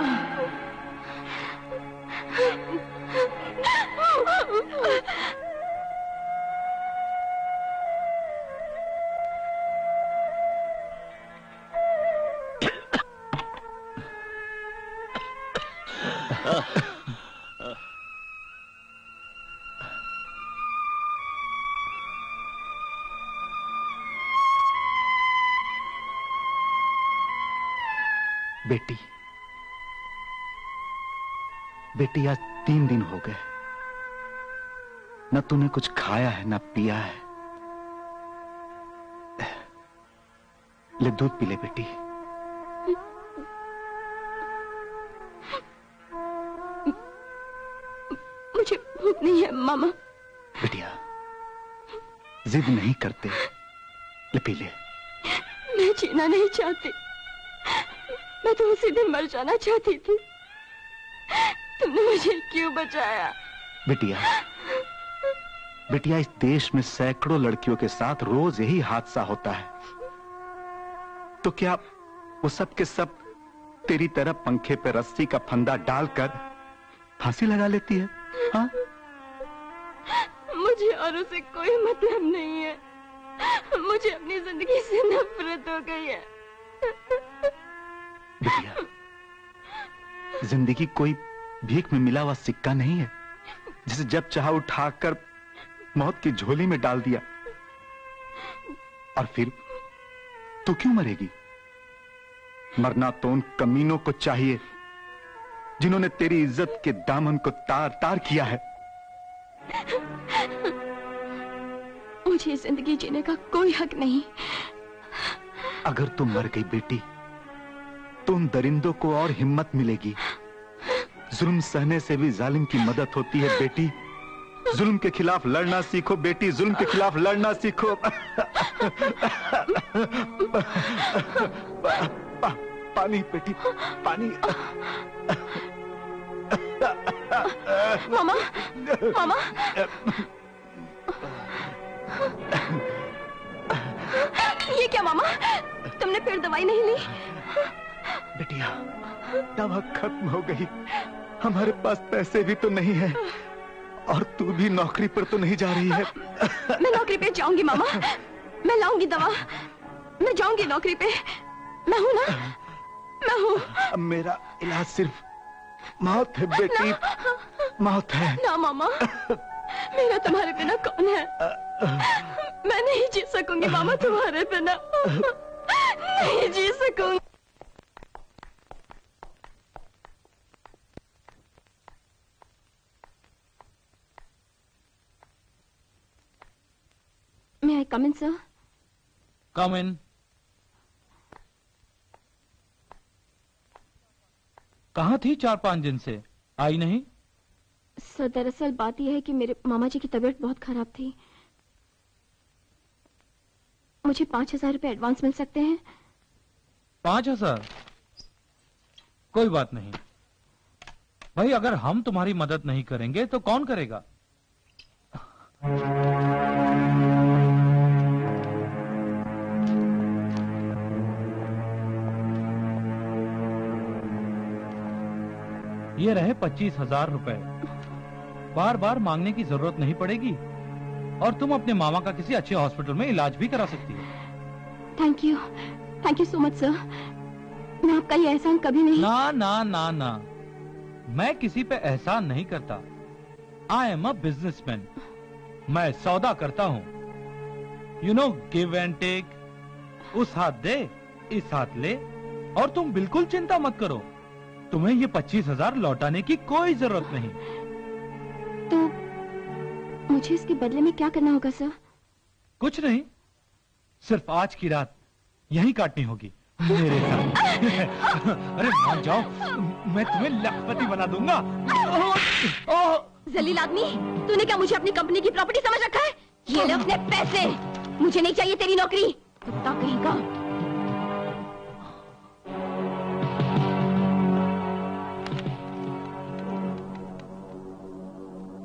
बेटी आज 3 दिन हो गए, न तूने कुछ खाया है न पिया है। ले दूध पी ले बेटी। मुझे भूख नहीं है मामा। बेटिया जिद नहीं करते, ले पी ले। मैं जीना नहीं चाहती, मैं तो उसी दिन मर जाना चाहती थी। तुमने मुझे क्यों बचाया? बेटिया इस देश में सैकड़ों लड़कियों के साथ रोज यही हादसा होता है, तो क्या वो सब के सब तेरी तरह पंखे पे रस्सी का फंदा डालकर फांसी लगा लेती है? हाँ? मुझे और उसे कोई मतलब नहीं है। मुझे अपनी जिंदगी से नफरत हो गई है। बेटिया जिंदगी कोई भीख में मिला हुआ सिक्का नहीं है जिसे जब चाहा उठाकर मौत की झोली में डाल दिया। और फिर तू क्यों मरेगी? मरना तो उन कमीनों को चाहिए जिन्होंने तेरी इज्जत के दामन को तार तार किया है। मुझे जिंदगी जीने का कोई हक नहीं। अगर तू मर गई बेटी तो उन दरिंदों को और हिम्मत मिलेगी। जुल्म सहने से भी जालिम की मदद होती है बेटी। जुल्म के खिलाफ लड़ना सीखो बेटी, जुल्म के खिलाफ लड़ना सीखो। पानी बेटी, पानी। मामा, मामा। ये क्या मामा, तुमने फिर दवाई नहीं ली? बेटिया दवा खत्म हो गई, हमारे पास पैसे भी तो नहीं है और तू भी नौकरी पर तो नहीं जा रही है। मैं नौकरी पे जाऊंगी मामा, मैं लाऊंगी दवा, मैं जाऊंगी नौकरी पे। मैं हूं ना, मैं हूं। मेरा इलाज सिर्फ मौत है बेटी, मौत है। ना मामा, मेरा तुम्हारे बिना कौन है? मैं नहीं जी सकूंगी मामा तुम्हारे बिना, नहीं जी सकूंगी। May I come in, sir? कम इन। कहाँ थी 4-5 दिन से? आई नहीं? सर दरअसल बात यह है कि मेरे मामा जी की तबीयत बहुत खराब थी। मुझे 5,000 रुपए एडवांस मिल सकते हैं? 5,000? कोई बात नहीं भाई, अगर हम तुम्हारी मदद नहीं करेंगे तो कौन करेगा? ये रहे 25,000 रुपए। बार बार मांगने की जरूरत नहीं पड़ेगी और तुम अपने मामा का किसी अच्छे हॉस्पिटल में इलाज भी करा सकती हो। Thank you so much sir. मैं आपका ये एहसान कभी नहीं। ना ना ना ना, मैं किसी पे एहसान नहीं करता। I am a businessman. मैं सौदा करता हूँ। You know, give and take. उस हाथ दे, इस हाथ ले, और तुम बिल्कुल चिंता मत करो, तुम्हें ये 25,000 लौटाने की कोई जरूरत नहीं। तो मुझे इसके बदले में क्या करना होगा सर? कुछ नहीं, सिर्फ आज की रात यहीं काटनी होगी मेरे साथ। अरे मान जाओ, मैं तुम्हें लखपति बना दूंगा। जलील आदमी, तूने क्या मुझे अपनी कंपनी की प्रॉपर्टी समझ रखा है? ये ले अपने पैसे, मुझे नहीं चाहिए तेरी नौकरी, कुत्ता कहीं का।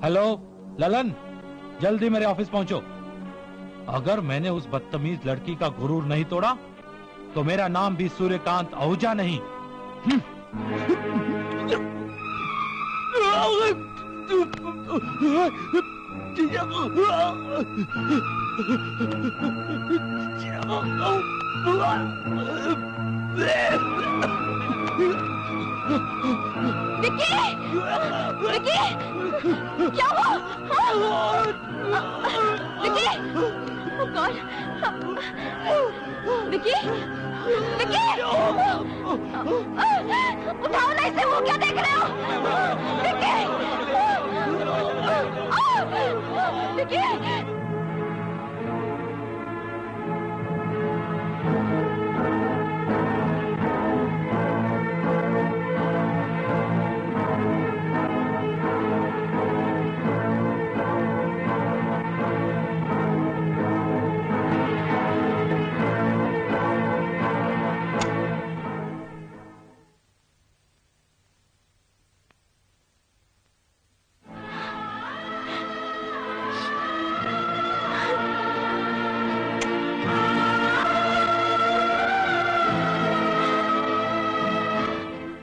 हेलो ललन, जल्दी मेरे ऑफिस पहुंचो। अगर मैंने उस बदतमीज लड़की का गुरूर नहीं तोड़ा तो मेरा नाम भी सूर्यकांत आहूजा नहीं। विक्की! विक्की! क्या हुआ? विक्की! Oh God! विक्की! विक्की! उठाओ ना इसे, वो क्या देख रहे हो? विक्की! विक्की!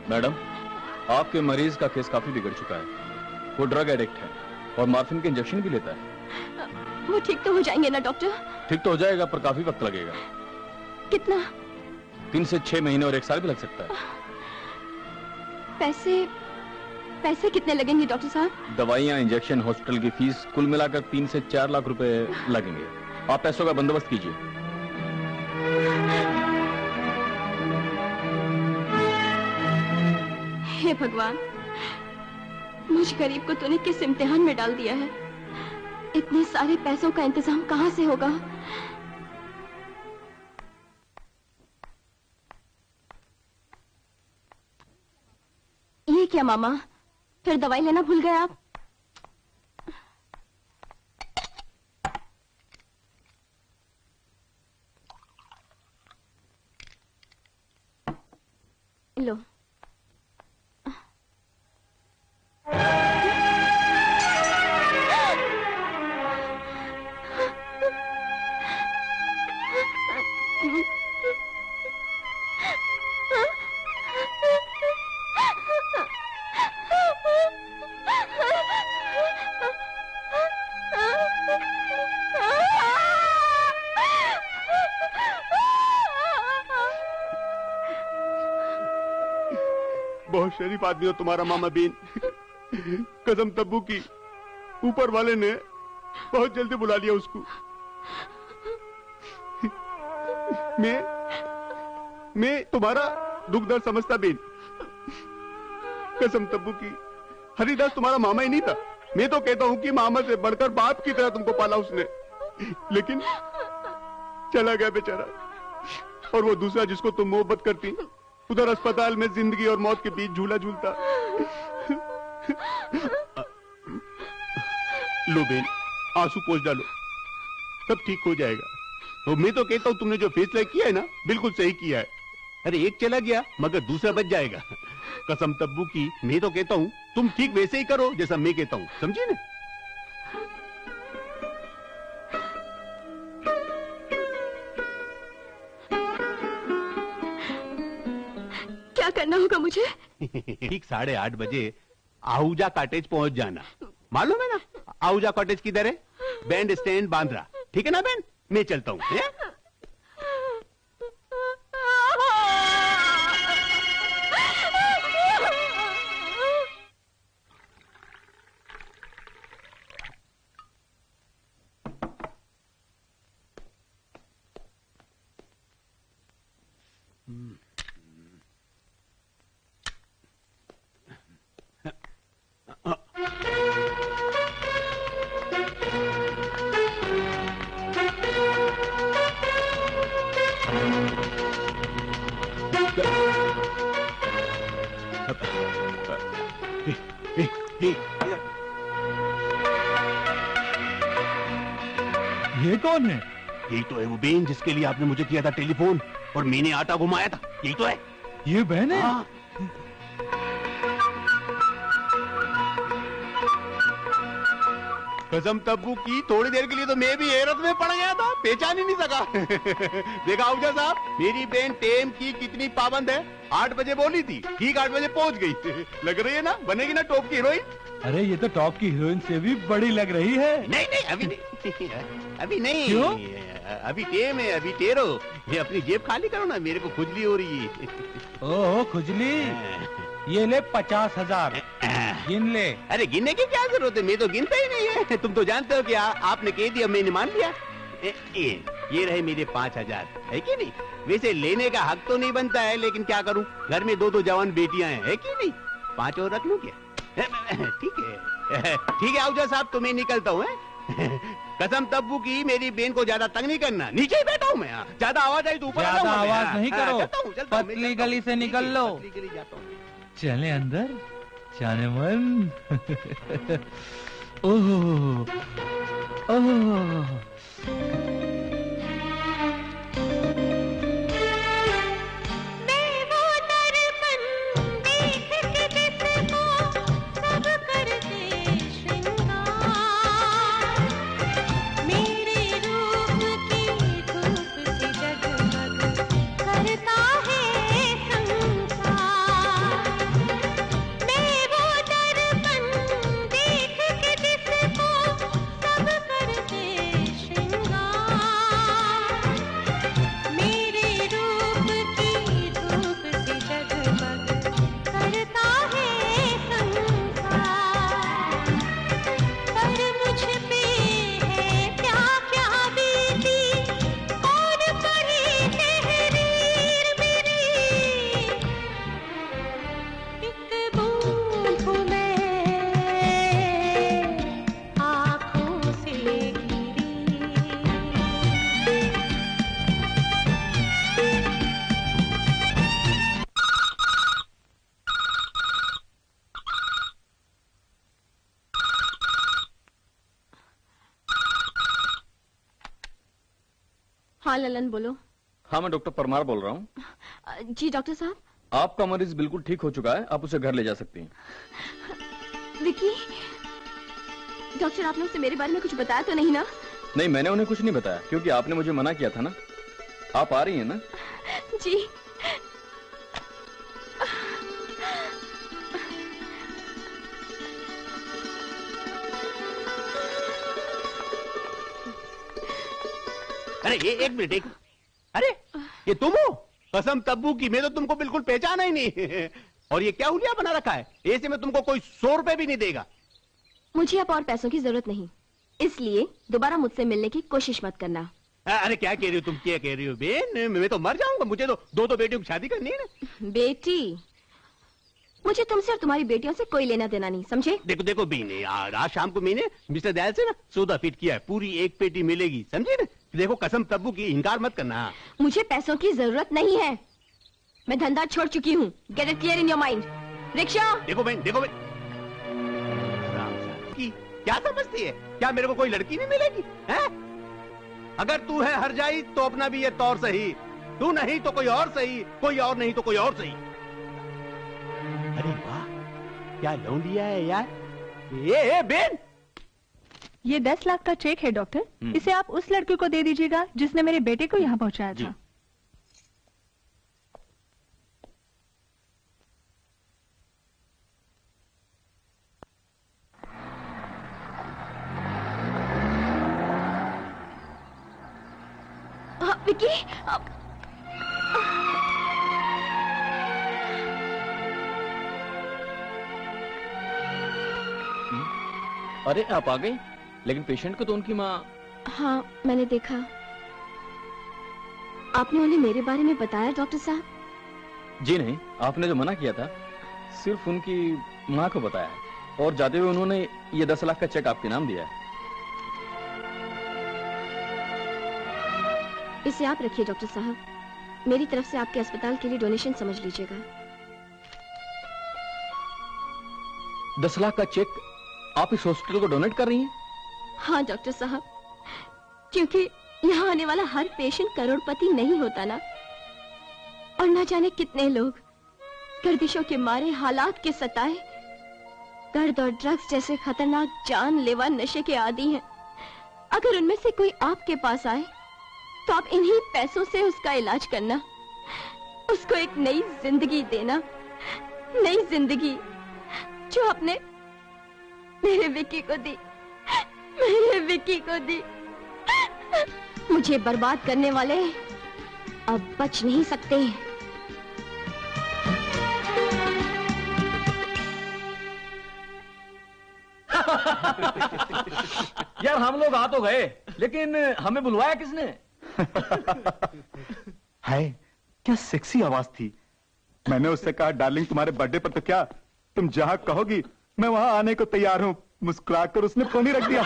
मैडम, आपके मरीज का केस काफी बिगड़ चुका है। वो ड्रग एडिक्ट है और मॉर्फिन के इंजेक्शन भी लेता है। वो ठीक तो हो जाएंगे ना डॉक्टर? ठीक तो हो जाएगा, पर काफी वक्त लगेगा। कितना? 3 से 6 महीने और 1 साल भी लग सकता है। पैसे कितने लगेंगे डॉक्टर साहब? दवाइयाँ, इंजेक्शन, हॉस्पिटल की फीस कुल मिलाकर 3 से 4 लाख रुपए लगेंगे। आप पैसों का बंदोबस्त कीजिए। हे भगवान, मुझ गरीब को तूने किस इम्तिहान में डाल दिया है? इतने सारे पैसों का इंतजाम कहाँ से होगा? ये क्या मामा, फिर दवाई लेना भूल गए आप? लो। बहुत शरीफ आदमी हो तुम्हारा मामा बीन। कसम तब्बू की, ऊपर वाले ने बहुत जल्दी बुला लिया उसको। मैं तुम्हारा दुख दर्द समझता बीन। कसम तब्बू की, हरिदास तुम्हारा मामा ही नहीं था। मैं तो कहता हूँ कि मामा से बढ़कर बाप की तरह तुमको पाला उसने। लेकिन चला गया बेचारा। और वो दूसरा जिसको तुम मोहब्बत करती, उधर अस्पताल में जिंदगी और मौत के बीच झूला झूलता। लो बेन, आंसू पोंछ डालो, सब ठीक हो जाएगा। तो मैं तो कहता हूँ तुमने जो फैसला किया है ना, बिल्कुल सही किया है। अरे एक चला गया मगर दूसरा बच जाएगा। कसम तब्बू की, मैं तो कहता हूँ तुम ठीक वैसे ही करो जैसा मैं कहता हूँ, समझी ना? क्या करना होगा मुझे? ठीक 8:30 बजे आहूजा कॉटेज पहुंच जाना। मालूम है ना आहूजा कॉटेज किधर है? बैंड स्टैंड बांद्रा, ठीक है ना बहन? मैं चलता हूँ। ये कौन है? यही तो है वो बेन जिसके लिए आपने मुझे किया था टेलीफोन और मैंने आटा घुमाया था। यही तो है। ये बहन है? हाँ। कसम तब्बू की, थोड़ी देर के लिए तो मैं भी हैरत में पड़ गया था, पहचान ही नहीं सका। देखा आहूजा साहब, मेरी बहन टेम की कितनी पाबंद है। 8 बजे बोली थी, ठीक 8 बजे पहुंच गई। लग रही है ना, बनेगी ना टॉप की हीरोइन। अरे ये तो टॉप की हीरोइन से भी बड़ी लग रही है। नहीं नहीं अभी नहीं, अभी नहीं। क्यों? अभी टेम है, अभी टेरो। ये अपनी जेब खाली करो ना, मेरे को खुजली हो रही है। ओह खुजली, ये ले 50,000 गिन ले। अरे गिनने की क्या जरूरत है, मैं तो गिनता ही नहीं है। तुम तो जानते हो कि आपने कह दिया मैंने मान लिया। ये रहे मेरे 5,000, है कि नहीं? वैसे लेने का हक तो नहीं बनता है, लेकिन क्या करूं, घर में 2 जवान बेटियां हैं, है कि नहीं? 5 और रख लूं क्या? ठीक है, ठीक है आहूजा साहब, तो मैं निकलता हूँ। कसम तब्बू की, मेरी बहन को ज्यादा तंग नहीं करना। नीचे ही बैठा हूँ मैं, ज्यादा आवाज आई तो ऊपर ज्यादा आवाज नहीं करो, चलता हूँ, पतली गली से निकल लो। चले अंदर, जाने मन। ओह ओह, हाँ ललन बोलो। हाँ मैं डॉक्टर परमार बोल रहा हूँ। जी डॉक्टर साहब। आपका मरीज बिल्कुल ठीक हो चुका है, आप उसे घर ले जा सकती हैं। विकी, डॉक्टर आपने उसे मेरे बारे में कुछ बताया तो नहीं ना? नहीं, मैंने उन्हें कुछ नहीं बताया, क्योंकि आपने मुझे मना किया था ना। आप आ रही हैं ना? जी। अरे एक मिनट, अरे ये तुम हो? कसम तब्बू की, मैं तो तुमको बिल्कुल पहचाना ही नहीं। और ये क्या हुलिया बना रखा है? ऐसे में तुमको कोई 100 रुपए भी नहीं देगा। मुझे अब और पैसों की जरूरत नहीं, इसलिए दोबारा मुझसे मिलने की कोशिश मत करना। अरे क्या कह रही हो तुम, क्या कह रही हो बेन? मैं तो मर जाऊंगा, मुझे तो 2 बेटियों की शादी करनी है ना। बेटी? मुझे तुमसे और तुम्हारी बेटियों से कोई लेना देना नहीं, समझे? देखो देखो बीने यार, आज शाम को मैंने मिस्टर दयाल से ना सौदा फिट किया है, पूरी 1 पेटी मिलेगी, समझे ना? देखो कसम तब्बू की, इनकार मत करना। मुझे पैसों की जरूरत नहीं है, मैं धंधा छोड़ चुकी हूँ। Get it clear in your mind. Rickshaw. देखो बहन, देखो बहन, क्या समझती है? क्या मेरे को कोई लड़की नहीं मिलेगी? हैं? अगर तू है हर जाई तो अपना भी ये तौर सही, तू नहीं तो कोई और सही, कोई और नहीं तो कोई और सही। अरे वाह, क्या लौंडिया है यार। ये बेन, ये 10 लाख का चेक है डॉक्टर, इसे आप उस लड़के को दे दीजिएगा जिसने मेरे बेटे को यहाँ पहुँचाया था। विकी, अरे आप आ गई, लेकिन पेशेंट को तो उनकी माँ। हाँ मैंने देखा। आपने उन्हें मेरे बारे में बताया डॉक्टर साहब? जी नहीं, आपने जो मना किया था सिर्फ उनकी माँ को बताया, और जाते हुए उन्होंने ये 10 लाख का चेक आपके नाम दिया है। इसे आप रखिए डॉक्टर साहब, मेरी तरफ से आपके अस्पताल के लिए डोनेशन समझ लीजिएगा। 10 लाख का चेक आप इस हॉस्पिटल को डोनेट कर रही हैं? हाँ डॉक्टर साहब, क्योंकि यहाँ आने वाला हर पेशेंट करोड़पति नहीं होता ना, और न जाने कितने लोग गर्दिशों के मारे, हालात के सताए, दर्द और ड्रग्स जैसे खतरनाक जानलेवा नशे के आदी हैं। अगर उनमें से कोई आपके पास आए तो आप इन्हीं पैसों से उसका इलाज करना, उसको एक नई जिंदगी देना, नई जिंदगी जो आपने मेरे विकी को दी, मेरे विकी को दी। मुझे बर्बाद करने वाले अब बच नहीं सकते। यार हम लोग आ तो गए, लेकिन हमें बुलवाया किसने? हाय, क्या सेक्सी आवाज थी। मैंने उससे कहा डार्लिंग तुम्हारे बर्थडे पर तो क्या तुम जहां कहोगी मैं वहां आने को तैयार हूं। मुस्कुराकर उसने फोन ही रख दिया।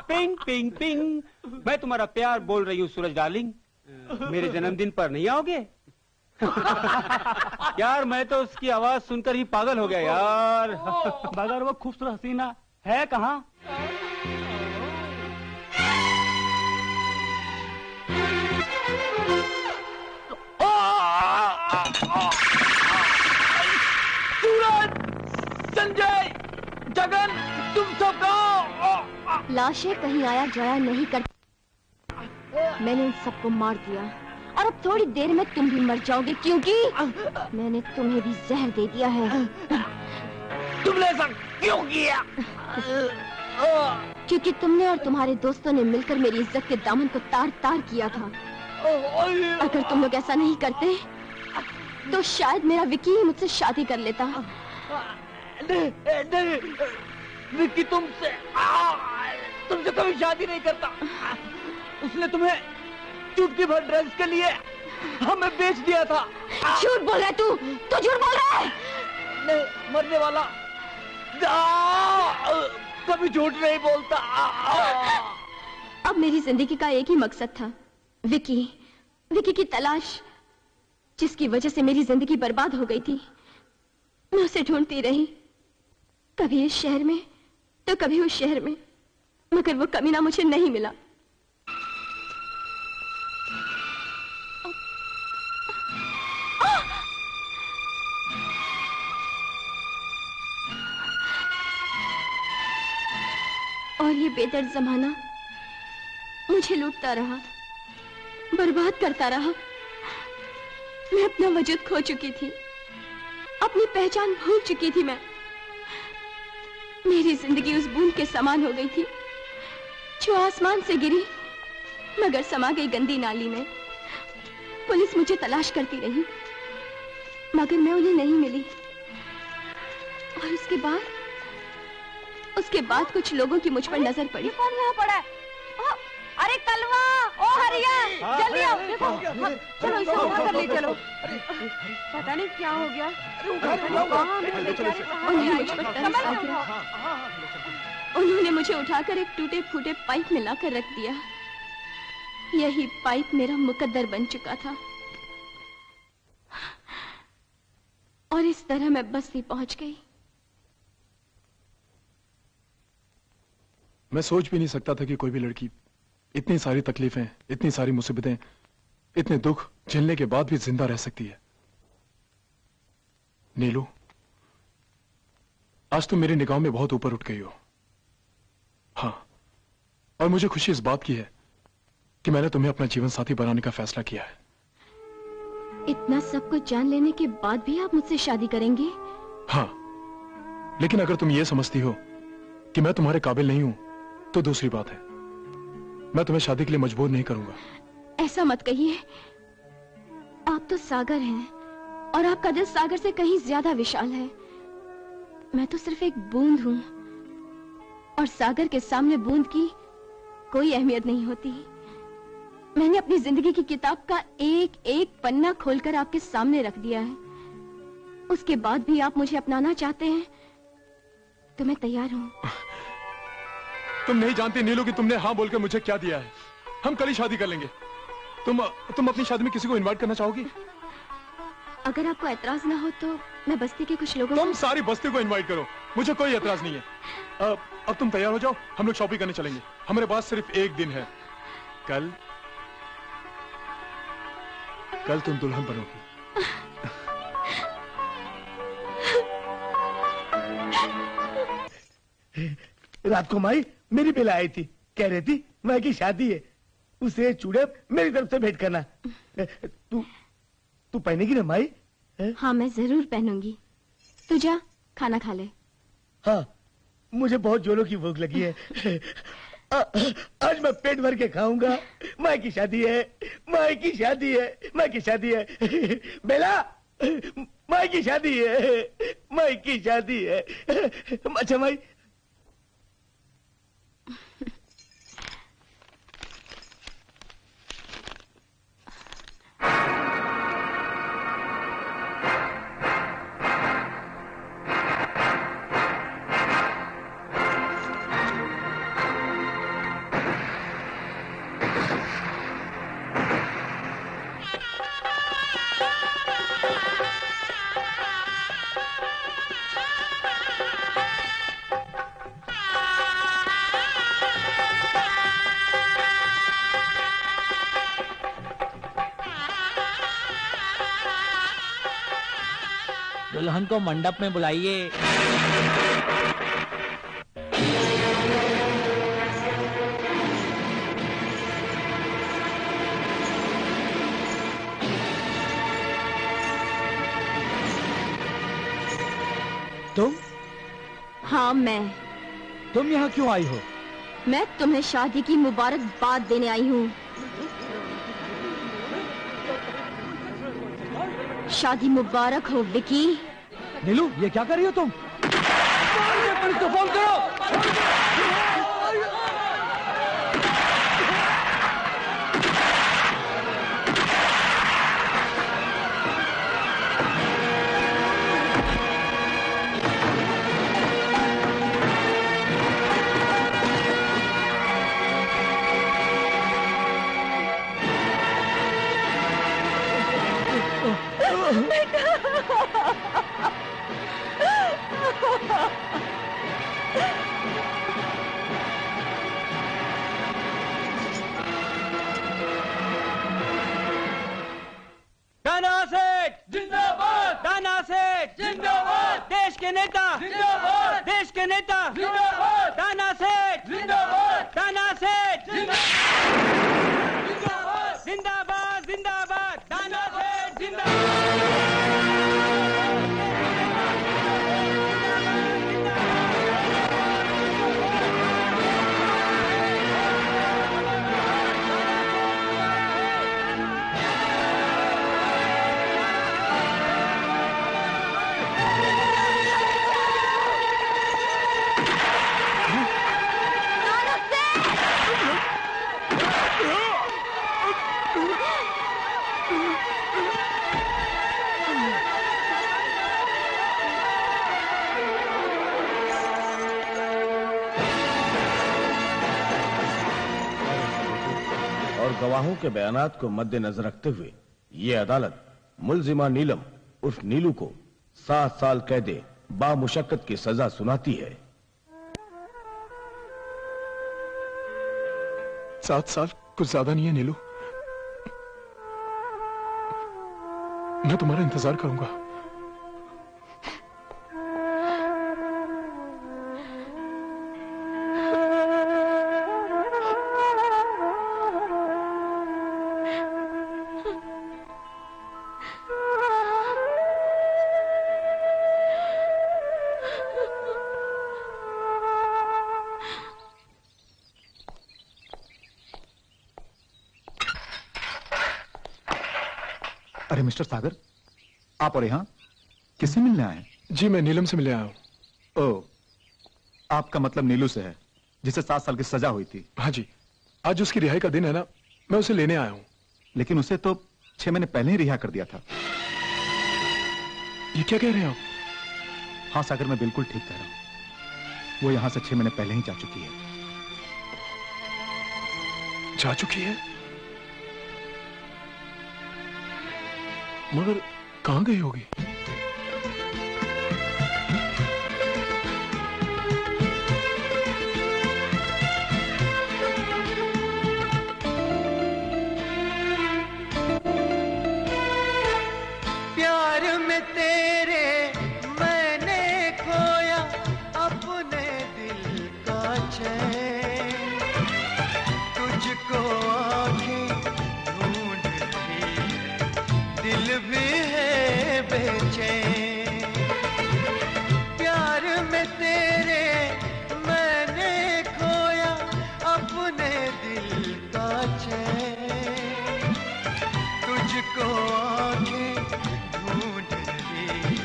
पिंग पिंग पिंग, मैं तुम्हारा प्यार बोल रही हूँ सूरज डार्लिंग, मेरे जन्मदिन पर नहीं आओगे? यार मैं तो उसकी आवाज सुनकर ही पागल हो गया यार। मगर वो खूबसूरत हसीना है कहाँ? सूरज, संजय, जगन, तुम सब कहाँ? लाशें कहीं आया जाया नहीं कर, मैंने उन सबको मार दिया, और अब थोड़ी देर में तुम भी मर जाओगे, क्योंकि मैंने तुम्हें भी जहर दे दिया है। तुमने ऐसा क्यों किया? क्योंकि तुमने और तुम्हारे दोस्तों ने मिलकर मेरी इज्जत के दामन को तार तार किया था। अगर तुम लोग ऐसा नहीं करते तो शायद मेरा विकी ही मुझसे शादी कर लेता। नहीं, विकी तुमसे कभी शादी नहीं करता। उसने तुम्हें चुटकी भर ड्रग्स के लिए हमें बेच दिया था। झूठ बोल रहा है तू झूठ बोल रहा है। नहीं, मरने वाला कभी झूठ नहीं बोलता। अब मेरी जिंदगी का एक ही मकसद था, विकी की तलाश, जिसकी वजह से मेरी जिंदगी बर्बाद हो गई थी। मैं उसे ढूंढती रही, कभी इस शहर में तो कभी उस शहर में, मगर वो कमीना मुझे नहीं मिला। और ये बेदर्द जमाना मुझे लूटता रहा, बर्बाद करता रहा। मैं अपना वजूद खो चुकी थी, अपनी पहचान भूल चुकी थी। मेरी जिंदगी उस बूंद के समान हो गई थी जो आसमान से गिरी मगर समा गई गंदी नाली में। पुलिस मुझे तलाश करती रही मगर मैं उन्हें नहीं मिली। और उसके बाद कुछ लोगों की मुझ पर नजर पड़ी। कौन यहाँ पड़ा है? अरे कलवा, ओ हरिया, जल्दी आओ। देखो चलो इसे उठा कर ले चलो। पता नहीं क्या हो गया। उन्होंने मुझे उठाकर एक टूटे फूटे पाइप में लाकर रख दिया। यही पाइप मेरा मुकद्दर बन चुका था और इस तरह मैं बस्ती पहुंच गई। मैं सोच भी नहीं सकता था कि कोई भी लड़की इतनी सारी तकलीफें, इतनी सारी मुसीबतें, इतने दुख झेलने के बाद भी जिंदा रह सकती है। नीलू, आज तुम मेरी निगाह में बहुत ऊपर उठ गई हो। हाँ, और मुझे खुशी इस बात की है कि मैंने तुम्हें अपना जीवन साथी बनाने का फैसला किया है। इतना सब कुछ जान लेने के बाद भी आप मुझसे शादी करेंगे? हाँ, लेकिन अगर तुम ये समझती हो कि मैं तुम्हारे काबिल नहीं हूं तो दूसरी बात है। मैं तुम्हें शादी के लिए मजबूर नहीं करूंगा। ऐसा मत कहिए। आप तो सागर हैं और आपका दिल सागर से कहीं ज्यादा विशाल है। मैं तो सिर्फ एक बूंद हूं और सागर के सामने बूंद की कोई अहमियत नहीं होती। मैंने अपनी जिंदगी की किताब का एक एक पन्ना खोलकर आपके सामने रख दिया है। उसके बाद भी आप मुझे अपनाना चाहते हैं तो मैं तैयार हूं। तुम नहीं जानती नीलू कि तुमने हाँ बोलकर मुझे क्या दिया है। हम कल ही शादी कर लेंगे। तुम अपनी शादी में किसी को इनवाइट करना चाहोगी? अगर आपको एतराज ना हो तो मैं बस्ती के कुछ लोगों तुम सारी बस्ती को इनवाइट करो, मुझे कोई एतराज नहीं है। अब तुम तैयार हो जाओ, हम लोग शॉपिंग करने चलेंगे। हमारे पास सिर्फ एक दिन है। कल तुम दुल्हन बनोगी। रात को माई मेरी बेला आई थी, कह रही थी माई की शादी है, उसे चूड़े मेरी तरफ से भेंट करना। तू पहनेगी ना माई? हाँ, मैं जरूर पहनूंगी। तू जा खाना खा ले। हाँ, मुझे बहुत जोरों की भूख लगी है। आज मैं पेट भर के खाऊंगा। माई की शादी है, माई की शादी है, माई की शादी है। बेला, माई की शादी है, माई की शादी है। अच्छा माई, दुल्हन को मंडप में बुलाइए। तुम? हाँ, मैं। तुम यहाँ क्यों आई हो? मैं तुम्हें शादी की मुबारकबाद देने आई हूँ। शादी मुबारक हो विकी। नीलू, ये क्या कर रही हो तुम? पुलिस को फोन करो। दाना सेठ जिंदाबाद, दाना सेठ जिंदाबाद, देश के नेता जिंदाबाद, देश के नेता जिंदाबाद, दाना सेठ जिंदाबाद, दाना सेठ जिंदाबाद, जिंदाबाद, जिंदाबाद, दाना सेठ जिंदाबाद। और गवाहों के बयानात को मद्देनजर रखते हुए ये अदालत मुलजिमा नीलम उर्फ नीलू को 7 साल कैद बामुशक्कत की सजा सुनाती है। 7 साल कुछ ज्यादा नहीं है नीलू, मैं तुम्हारा इंतजार करूंगा। अरे मिस्टर सागर, आप और यहाँ किससे मिलने आए हैं? जी मैं नीलम से मिलने आया हूँ। ओह, आपका मतलब नीलू से है जिसे 7 साल की सजा हुई थी? हाँ जी, आज उसकी रिहाई का दिन है ना, मैं उसे लेने आया हूँ। लेकिन उसे तो 6 महीने पहले ही रिहा कर दिया था। ये क्या कह रहे हैं आप? हाँ सागर, मैं बिल्कुल ठीक कह रहा हूँ। वो यहाँ से 6 महीने पहले ही जा चुकी है। जा चुकी है? मगर कहां गई होगी? प्यार में तेरे मैंने खोया अपने दिल का चैन, तुझको आंखें ढूंढ रही है, दिल भी है बेचैन। प्यार में तेरे मैंने खोया अपने दिल का चैन, तुझको आंखें ढूंढ रही है,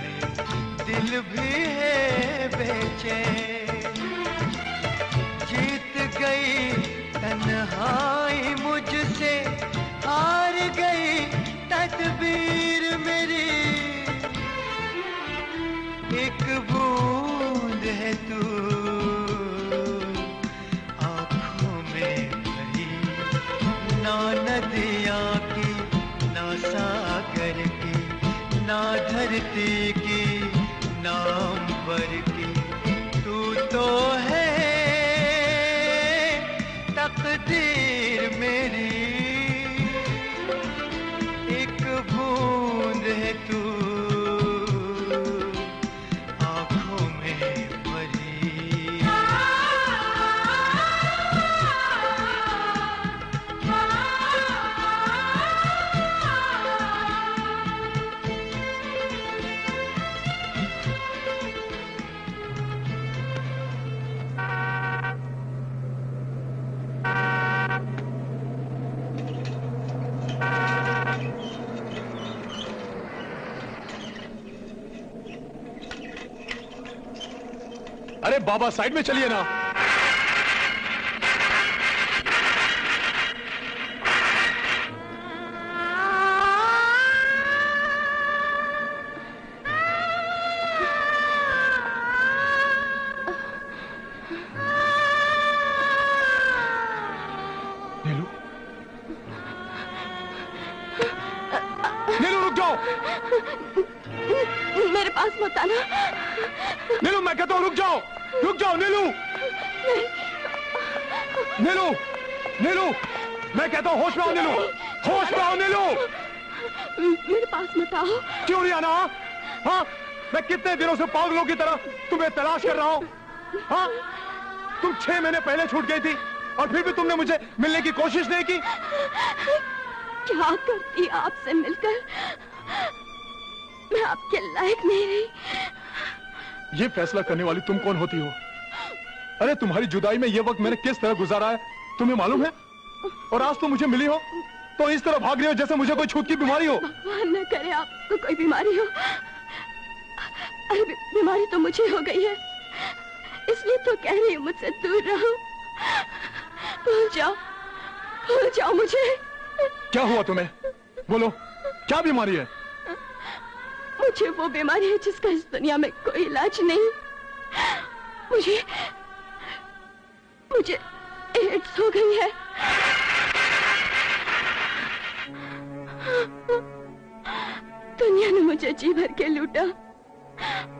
दिल भी है बेचैन। जीत गई तन्हाई मुझसे, हार गई तदबीर मेरी, एक बूंद है तू आंखों में भरी, ना नदियाँ की ना सागर की, ना धरती की ना अंबर की, तू तो है तकदीर मेरी, एक बूंद है तू आंखों में भरी। अरे बाबा साइड में चलिए ना। नीलू, नीलू रुक जाओ। मेरे पास मत आना। नीलू मैं कहता हूँ रुक जाओ, रुक जाओ नीलू। नीलू, नीलू मैं कहता हूँ होश में आओ नीलू, होश में आओ नीलू। मेरे पास मत आओ। क्यों नहीं आना? हाँ, मैं कितने दिनों से पागलों की तरह तुम्हें तलाश कर रहा हूँ। हाँ, तुम 6 महीने पहले छूट गई थी और फिर भी तुमने मुझे मिलने की कोशिश नहीं की। क्या करती आपसे मिलकर, मैं आपके लायक नहीं रही। ये फैसला करने वाली तुम कौन होती हो? अरे तुम्हारी जुदाई में ये वक्त मैंने किस तरह गुजारा है तुम्हें मालूम है? और आज तुम मुझे मिली हो तो इस तरह भाग रही हो जैसे मुझे कोई छूत की बीमारी हो। भगवान न करे आपको कोई बीमारी हो। अरे बीमारी तो मुझे हो गई है, इसलिए तो कह रही हूँ मुझसे दूर रहो। भूल जाओ मुझे। क्या हुआ तुम्हें? बोलो, क्या बीमारी है? मुझे वो बीमारी है जिसका इस दुनिया में कोई इलाज नहीं। मुझे एड्स हो गई है। मुझे जी भर के लूटा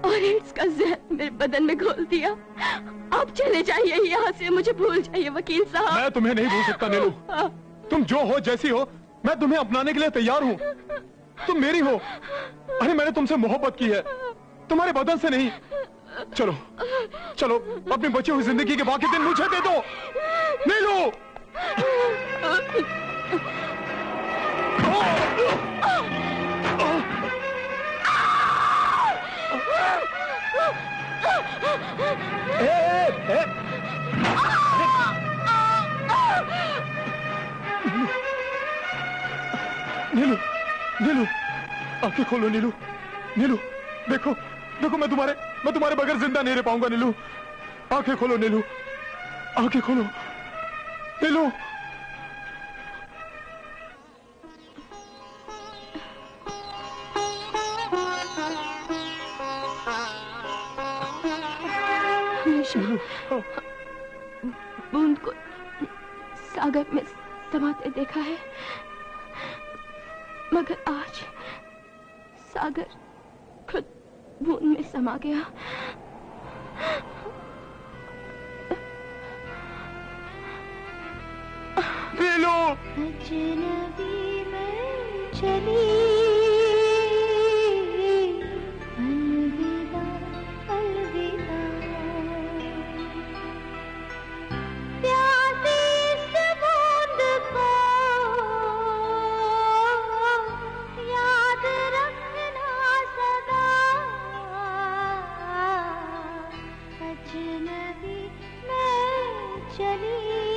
और एड्स का जहर मेरे बदन में घोल दिया। आप चले जाइए यहाँ से, मुझे भूल जाइए वकील साहब। मैं तुम्हें नहीं भूल सकता नीलू। तुम जो हो जैसी हो, मैं तुम्हें अपनाने के लिए तैयार हूँ। तुम मेरी हो। अरे मैंने तुमसे मोहब्बत की है, तुम्हारे बदन से नहीं। चलो चलो, अपनी बची हुई जिंदगी के बाकी दिन मुझे दे दो नीलू। नीलू, नीलू, आंखें खोलो नीलू। नीलू, देखो देखो, मैं तुम्हारे बगैर जिंदा नहीं रह पाऊंगा नीलू। आंखें खोलो नीलू, आंखें खोलो नीलू। बूंद को सागर में समाते देखा है, मगर आज सागर खुद बूंद में समा गया। नीलू, अजनबी में चली, अलविदा अलविदा, प्यासी इस बूंद को याद रखना सदा। अजनबी में चली।